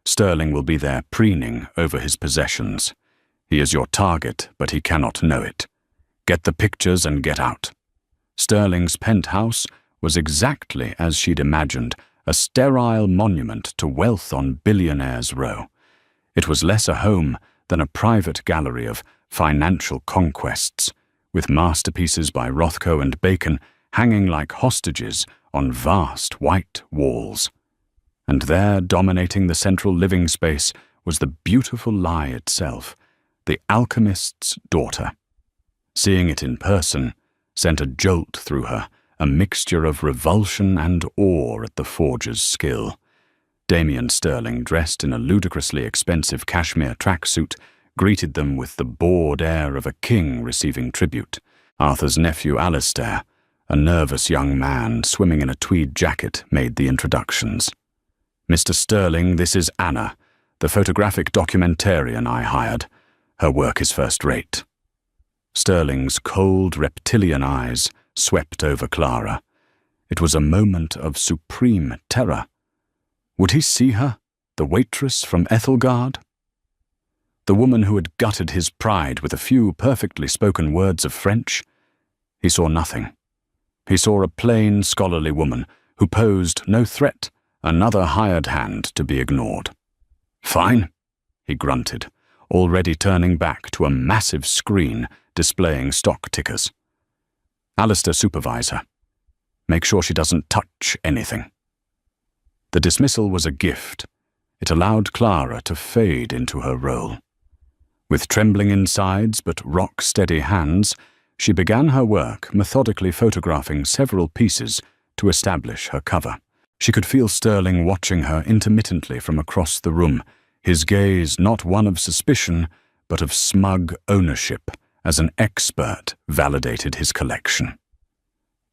Sterling will be there preening over his possessions. He is your target, but he cannot know it. Get the pictures and get out. Sterling's penthouse was exactly as she'd imagined, a sterile monument to wealth on Billionaires' Row. It was less a home than a private gallery of financial conquests, with masterpieces by Rothko and Bacon hanging like hostages on vast white walls. And there, dominating the central living space, was the beautiful lie itself, the alchemist's daughter. Seeing it in person sent a jolt through her, a mixture of revulsion and awe at the forger's skill. Damien Sterling, dressed in a ludicrously expensive cashmere tracksuit, greeted them with the bored air of a king receiving tribute. Arthur's nephew Alistair, a nervous young man swimming in a tweed jacket, made the introductions. Mr. Sterling, this is Anna, the photographic documentarian I hired. Her work is first-rate. Sterling's cold reptilian eyes swept over Clara. It was a moment of supreme terror. Would he see her, the waitress from Ethelgard? The woman who had gutted his pride with a few perfectly spoken words of French? He saw nothing. He saw a plain, scholarly woman who posed no threat, another hired hand to be ignored. Fine, he grunted, already turning back to a massive screen displaying stock tickers. Alistair, supervise her. Make sure she doesn't touch anything. The dismissal was a gift. It allowed Clara to fade into her role. With trembling insides but rock-steady hands, she began her work, methodically photographing several pieces to establish her cover. She could feel Sterling watching her intermittently from across the room, his gaze not one of suspicion, but of smug ownership, as an expert validated his collection.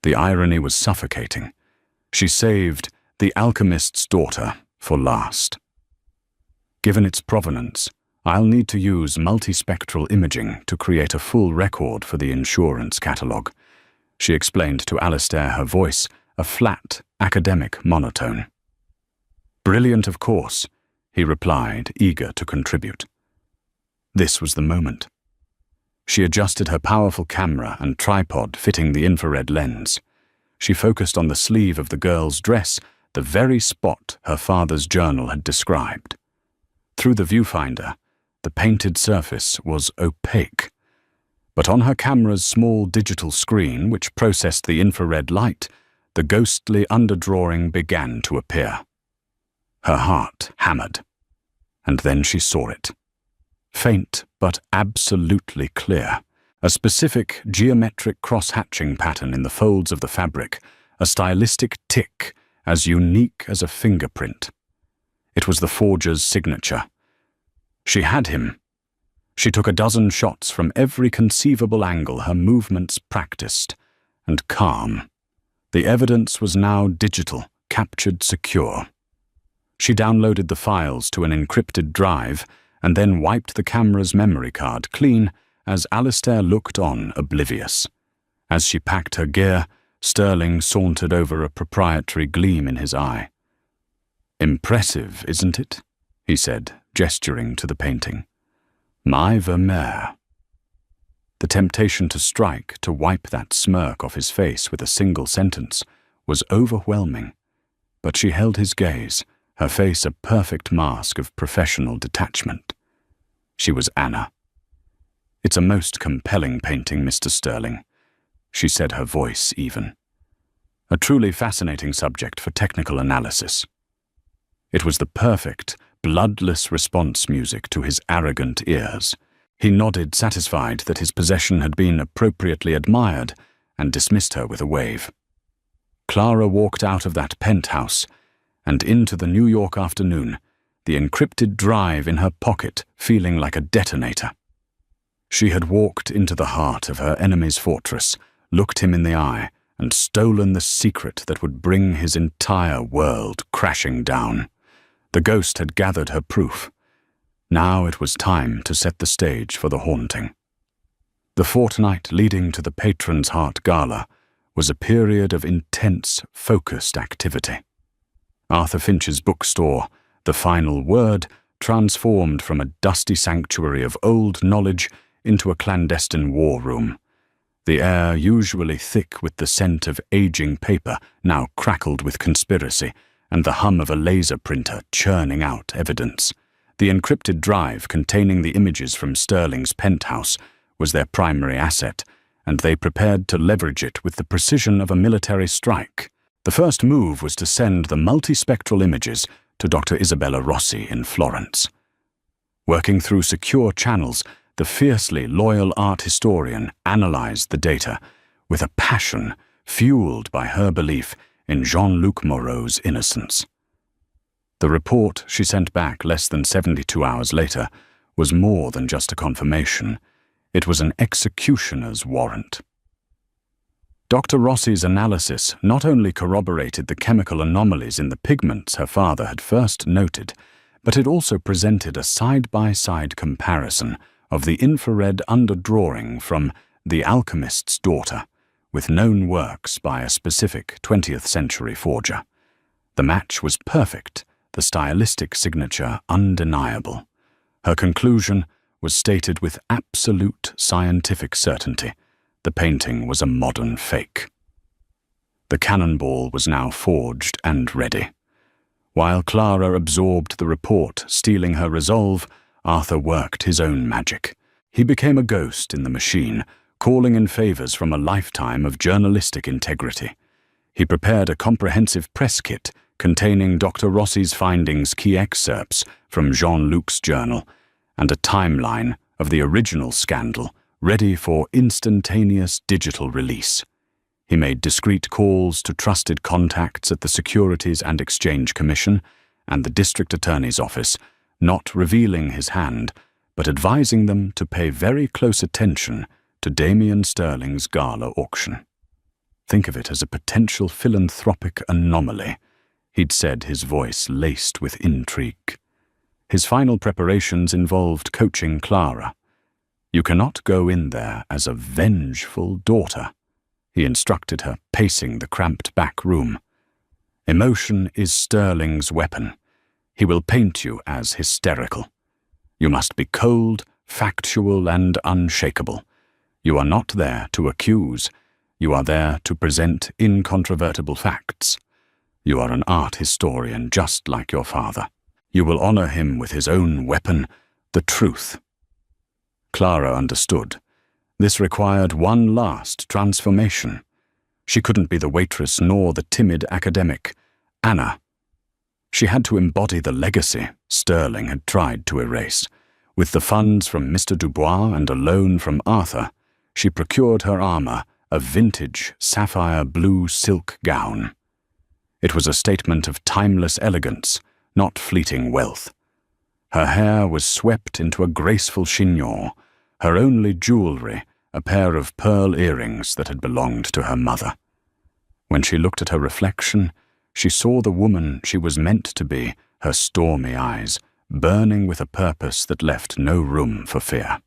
The irony was suffocating. She saved The Alchemist's Daughter for last. Given its provenance, I'll need to use multispectral imaging to create a full record for the insurance catalogue, she explained to Alistair, her voice a flat, academic monotone. Brilliant, of course, he replied, eager to contribute. This was the moment. She adjusted her powerful camera and tripod fitting the infrared lens. She focused on the sleeve of the girl's dress, the very spot her father's journal had described. Through the viewfinder, the painted surface was opaque. But on her camera's small digital screen, which processed the infrared light, the ghostly underdrawing began to appear. Her heart hammered. And then she saw it. Faint but absolutely clear. A specific geometric cross-hatching pattern in the folds of the fabric, a stylistic tick as unique as a fingerprint. It was the forger's signature. She had him. She took a dozen shots from every conceivable angle, her movements practiced and calm. The evidence was now digital, captured secure. She downloaded the files to an encrypted drive and then wiped the camera's memory card clean as Alistair looked on, oblivious. As she packed her gear, Sterling sauntered over, a proprietary gleam in his eye. "Impressive, isn't it?" he said, gesturing to the painting. "My Vermeer." The temptation to strike, to wipe that smirk off his face with a single sentence, was overwhelming. But she held his gaze, her face a perfect mask of professional detachment. She was Anna. "It's a most compelling painting, Mr. Sterling," she said, her voice even. "A truly fascinating subject for technical analysis." It was the perfect, bloodless response music to his arrogant ears. He nodded, satisfied that his possession had been appropriately admired, and dismissed her with a wave. Clara walked out of that penthouse and into the New York afternoon, the encrypted drive in her pocket feeling like a detonator. She had walked into the heart of her enemy's fortress, looked him in the eye, and stolen the secret that would bring his entire world crashing down. The ghost had gathered her proof. Now it was time to set the stage for the haunting. The fortnight leading to the Patron's Heart Gala was a period of intense, focused activity. Arthur Finch's bookstore, The Final Word, transformed from a dusty sanctuary of old knowledge into a clandestine war room. The air, usually thick with the scent of aging paper, now crackled with conspiracy, and the hum of a laser printer churning out evidence. The encrypted drive containing the images from Sterling's penthouse was their primary asset, and they prepared to leverage it with the precision of a military strike. The first move was to send the multispectral images to Dr. Isabella Rossi in Florence. Working through secure channels, the fiercely loyal art historian analyzed the data with a passion fueled by her belief in Jean-Luc Moreau's innocence. The report she sent back less than 72 hours later was more than just a confirmation. It was an executioner's warrant. Dr. Rossi's analysis not only corroborated the chemical anomalies in the pigments her father had first noted, but it also presented a side-by-side comparison of the infrared underdrawing from The Alchemist's Daughter with known works by a specific 20th century forger. The match was perfect, the stylistic signature undeniable. Her conclusion was stated with absolute scientific certainty. The painting was a modern fake. The cannonball was now forged and ready. While Clara absorbed the report, stealing her resolve, Arthur worked his own magic. He became a ghost in the machine, calling in favors from a lifetime of journalistic integrity. He prepared a comprehensive press kit containing Dr. Rossi's findings, key excerpts from Jean-Luc's journal, and a timeline of the original scandal, ready for instantaneous digital release. He made discreet calls to trusted contacts at the Securities and Exchange Commission and the District Attorney's Office, not revealing his hand, but advising them to pay very close attention to Damien Sterling's gala auction. "Think of it as a potential philanthropic anomaly," he'd said, his voice laced with intrigue. His final preparations involved coaching Clara. "You cannot go in there as a vengeful daughter," he instructed her, pacing the cramped back room. "Emotion is Sterling's weapon. He will paint you as hysterical. You must be cold, factual, and unshakable. You are not there to accuse. You are there to present incontrovertible facts. You are an art historian just like your father. You will honor him with his own weapon, the truth." Clara understood. This required one last transformation. She couldn't be the waitress nor the timid academic. Anna. She had to embody the legacy Sterling had tried to erase. With the funds from Mr. Dubois and a loan from Arthur, she procured her armor, a vintage sapphire blue silk gown. It was a statement of timeless elegance, not fleeting wealth. Her hair was swept into a graceful chignon, her only jewelry a pair of pearl earrings that had belonged to her mother. When she looked at her reflection, she saw the woman she was meant to be, her stormy eyes, burning with a purpose that left no room for fear.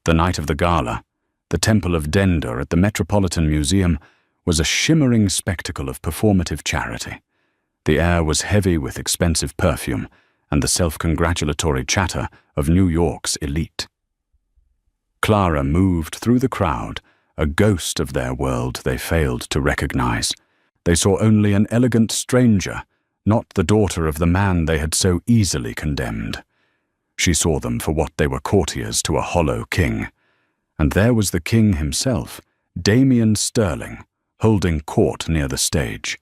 The night of the gala, the Temple of Dender at the Metropolitan Museum was a shimmering spectacle of performative charity. The air was heavy with expensive perfume and the self-congratulatory chatter of New York's elite. Clara moved through the crowd, a ghost of their world they failed to recognize. They saw only an elegant stranger, not the daughter of the man they had so easily condemned. She saw them for what they were, courtiers to a hollow king. And there was the king himself, Damian Sterling, holding court near the stage.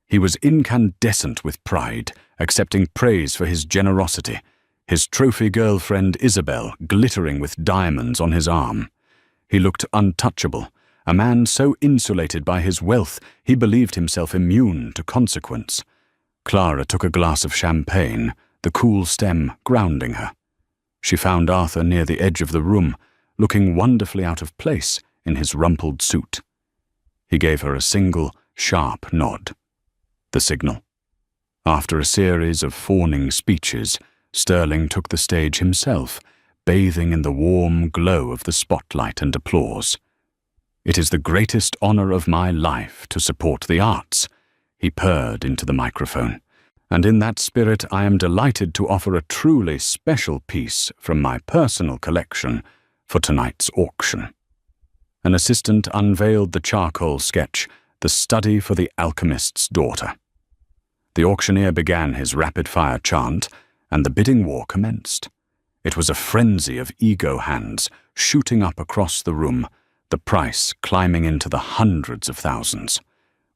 He was incandescent with pride, accepting praise for his generosity, his trophy girlfriend Isabel glittering with diamonds on his arm. He looked untouchable, a man so insulated by his wealth he believed himself immune to consequence. Clara took a glass of champagne, the cool stem grounding her. She found Arthur near the edge of the room, looking wonderfully out of place in his rumpled suit. He gave her a single, sharp nod. The signal. After a series of fawning speeches, Sterling took the stage himself, bathing in the warm glow of the spotlight and applause. "It is the greatest honor of my life to support the arts," he purred into the microphone. "And in that spirit I am delighted to offer a truly special piece from my personal collection for tonight's auction." An assistant unveiled the charcoal sketch, The Study for the Alchemist's Daughter. The auctioneer began his rapid-fire chant, and the bidding war commenced. It was a frenzy of ego hands shooting up across the room, the price climbing into the hundreds of thousands.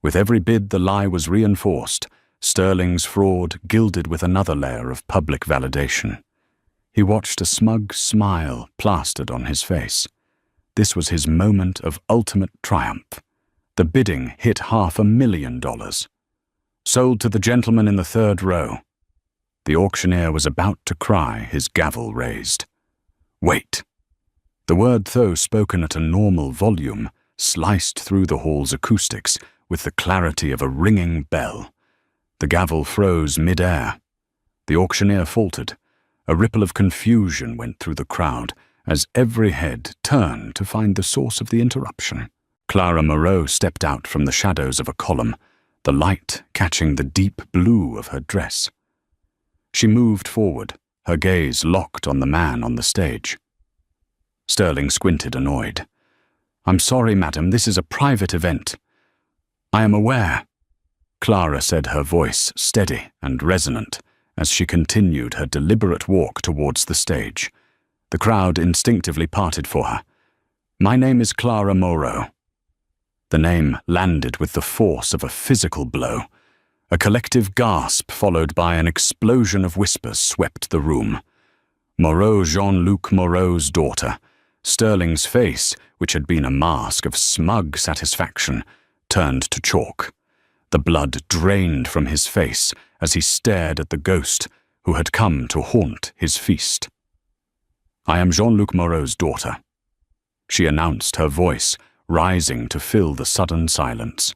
With every bid the lie was reinforced, Sterling's fraud gilded with another layer of public validation. He watched a smug smile plastered on his face. This was his moment of ultimate triumph. The bidding hit $500,000. "Sold to the gentleman in the third row." The auctioneer was about to cry, his gavel raised. "Wait!" The word, though spoken at a normal volume, sliced through the hall's acoustics with the clarity of a ringing bell. The gavel froze mid-air. The auctioneer faltered. A ripple of confusion went through the crowd as every head turned to find the source of the interruption. Clara Moreau stepped out from the shadows of a column, the light catching the deep blue of her dress. She moved forward, her gaze locked on the man on the stage. Sterling squinted, annoyed. "I'm sorry, madam, this is a private event." "I am aware," Clara said, her voice steady and resonant as she continued her deliberate walk towards the stage. The crowd instinctively parted for her. "My name is Clara Moreau." The name landed with the force of a physical blow. A collective gasp followed by an explosion of whispers swept the room. Moreau, Jean-Luc Moreau's daughter. Sterling's face, which had been a mask of smug satisfaction, turned to chalk. The blood drained from his face as he stared at the ghost who had come to haunt his feast. "I am Jean-Luc Moreau's daughter," she announced, her voice rising to fill the sudden silence.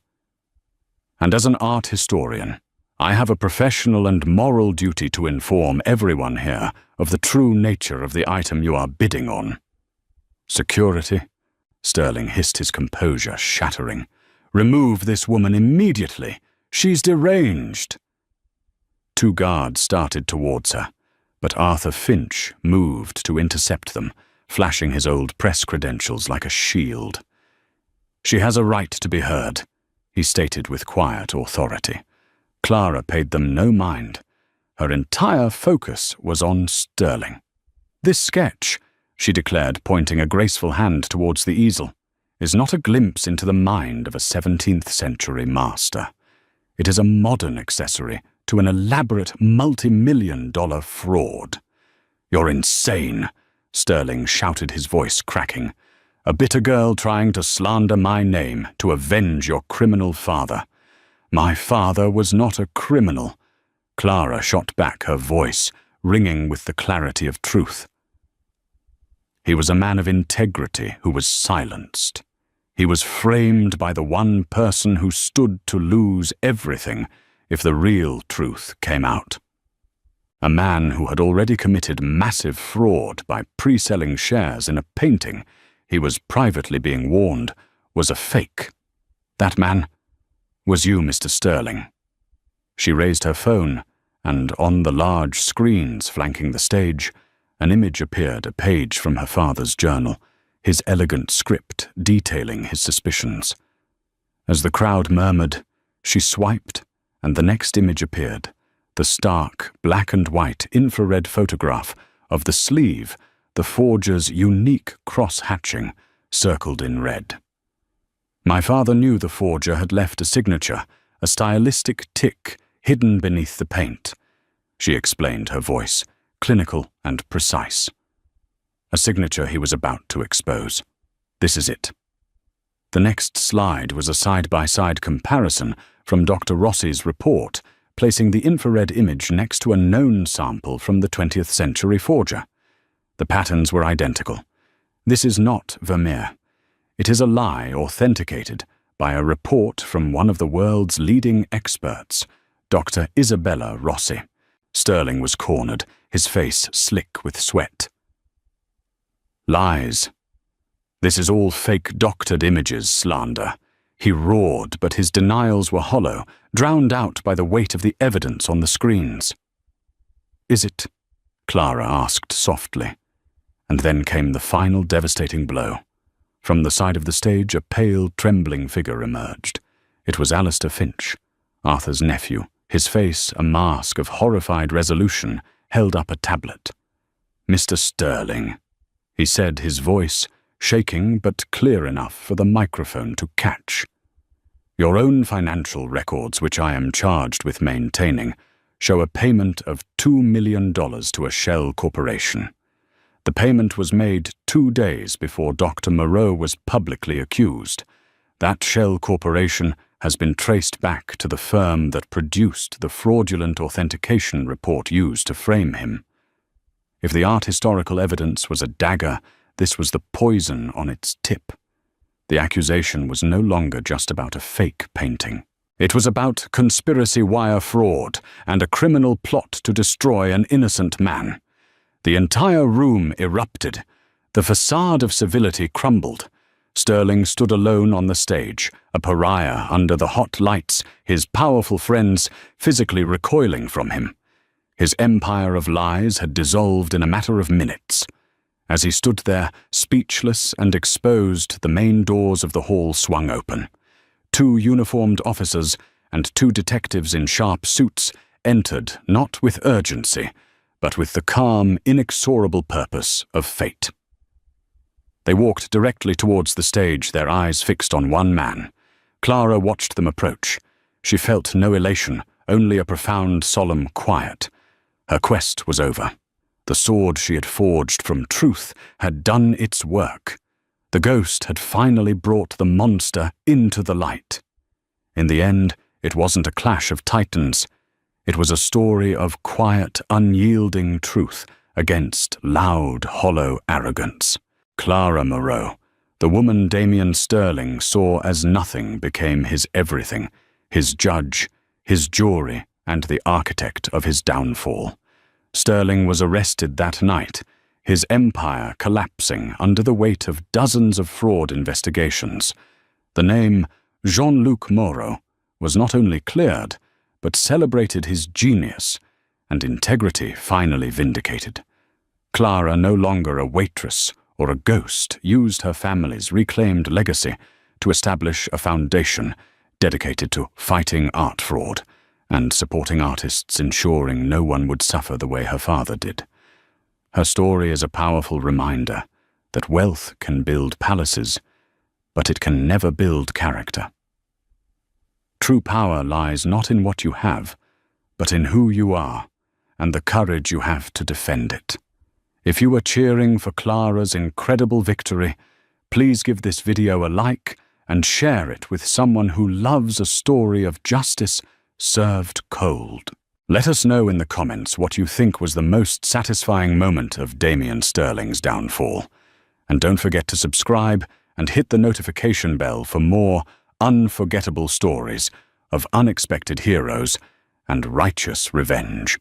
"And as an art historian, I have a professional and moral duty to inform everyone here of the true nature of the item you are bidding on." "Security," Sterling hissed, his composure shattering. "Remove this woman immediately. She's deranged." Two guards started towards her, but Arthur Finch moved to intercept them, flashing his old press credentials like a shield. "She has a right to be heard," he stated with quiet authority. Clara paid them no mind. Her entire focus was on Sterling. "This sketch," she declared, pointing a graceful hand towards the easel, "is not a glimpse into the mind of a 17th-century master. It is a modern accessory to an elaborate multi-million-dollar fraud. "You're insane," Sterling shouted, his voice cracking. "A bitter girl trying to slander my name to avenge your criminal father." "My father was not a criminal," Clara shot back, her voice ringing with the clarity of truth. "He was a man of integrity who was silenced. He was framed by the one person who stood to lose everything if the real truth came out. A man who had already committed massive fraud by pre-selling shares in a painting he was privately being warned was a fake. That man was you, Mr. Sterling." She raised her phone, and on the large screens flanking the stage, an image appeared, a page from her father's journal, his elegant script detailing his suspicions. As the crowd murmured, she swiped, and the next image appeared, the stark, black and white infrared photograph of the sleeve, the forger's unique cross-hatching, circled in red. "My father knew the forger had left a signature, a stylistic tick hidden beneath the paint," she explained, her voice clinical and precise. A signature he was about to expose. "This is it." The next slide was a side-by-side comparison from Dr. Rossi's report, placing the infrared image next to a known sample from the 20th century forger. The patterns were identical. This is not Vermeer. It is a lie authenticated by a report from one of the world's leading experts, Dr. Isabella Rossi. Sterling was cornered, his face slick with sweat. "Lies. This is all fake doctored images, slander." He roared, but his denials were hollow, drowned out by the weight of the evidence on the screens. "Is it?" Clara asked softly. And then came the final devastating blow. From the side of the stage, a pale, trembling figure emerged. It was Alistair Finch, Arthur's nephew, his face a mask of horrified resolution, held up a tablet. "Mr. Sterling," he said, his voice shaking but clear enough for the microphone to catch. "Your own financial records, which I am charged with maintaining, show a payment of $2 million to a shell corporation. The payment was made 2 days before Dr. Moreau was publicly accused. That shell corporation has been traced back to the firm that produced the fraudulent authentication report used to frame him. If the art historical evidence was a dagger, this was the poison on its tip. The accusation was no longer just about a fake painting. It was about conspiracy wire fraud and a criminal plot to destroy an innocent man. The entire room erupted. The facade of civility crumbled. Sterling stood alone on the stage, a pariah under the hot lights, his powerful friends physically recoiling from him. His empire of lies had dissolved in a matter of minutes. As he stood there, speechless and exposed, the main doors of the hall swung open. 2 uniformed officers and 2 detectives in sharp suits entered, not with urgency, but with the calm, inexorable purpose of fate. They walked directly towards the stage, their eyes fixed on one man. Clara watched them approach. She felt no elation, only a profound, solemn quiet. Her quest was over. The sword she had forged from truth had done its work. The ghost had finally brought the monster into the light. In the end, it wasn't a clash of titans. It was a story of quiet, unyielding truth against loud, hollow arrogance. Clara Moreau, the woman Damien Sterling saw as nothing, became his everything, his judge, his jury, and the architect of his downfall. Sterling was arrested that night, his empire collapsing under the weight of dozens of fraud investigations. The name Jean-Luc Moreau was not only cleared, but celebrated his genius and integrity finally vindicated. Clara, no longer a waitress or a ghost, used her family's reclaimed legacy to establish a foundation dedicated to fighting art fraud and supporting artists, ensuring no one would suffer the way her father did. Her story is a powerful reminder that wealth can build palaces, but it can never build character. True power lies not in what you have, but in who you are and the courage you have to defend it. If you are cheering for Clara's incredible victory, please give this video a like and share it with someone who loves a story of justice served cold. Let us know in the comments what you think was the most satisfying moment of Damien Sterling's downfall. And don't forget to subscribe and hit the notification bell for more unforgettable stories of unexpected heroes and righteous revenge.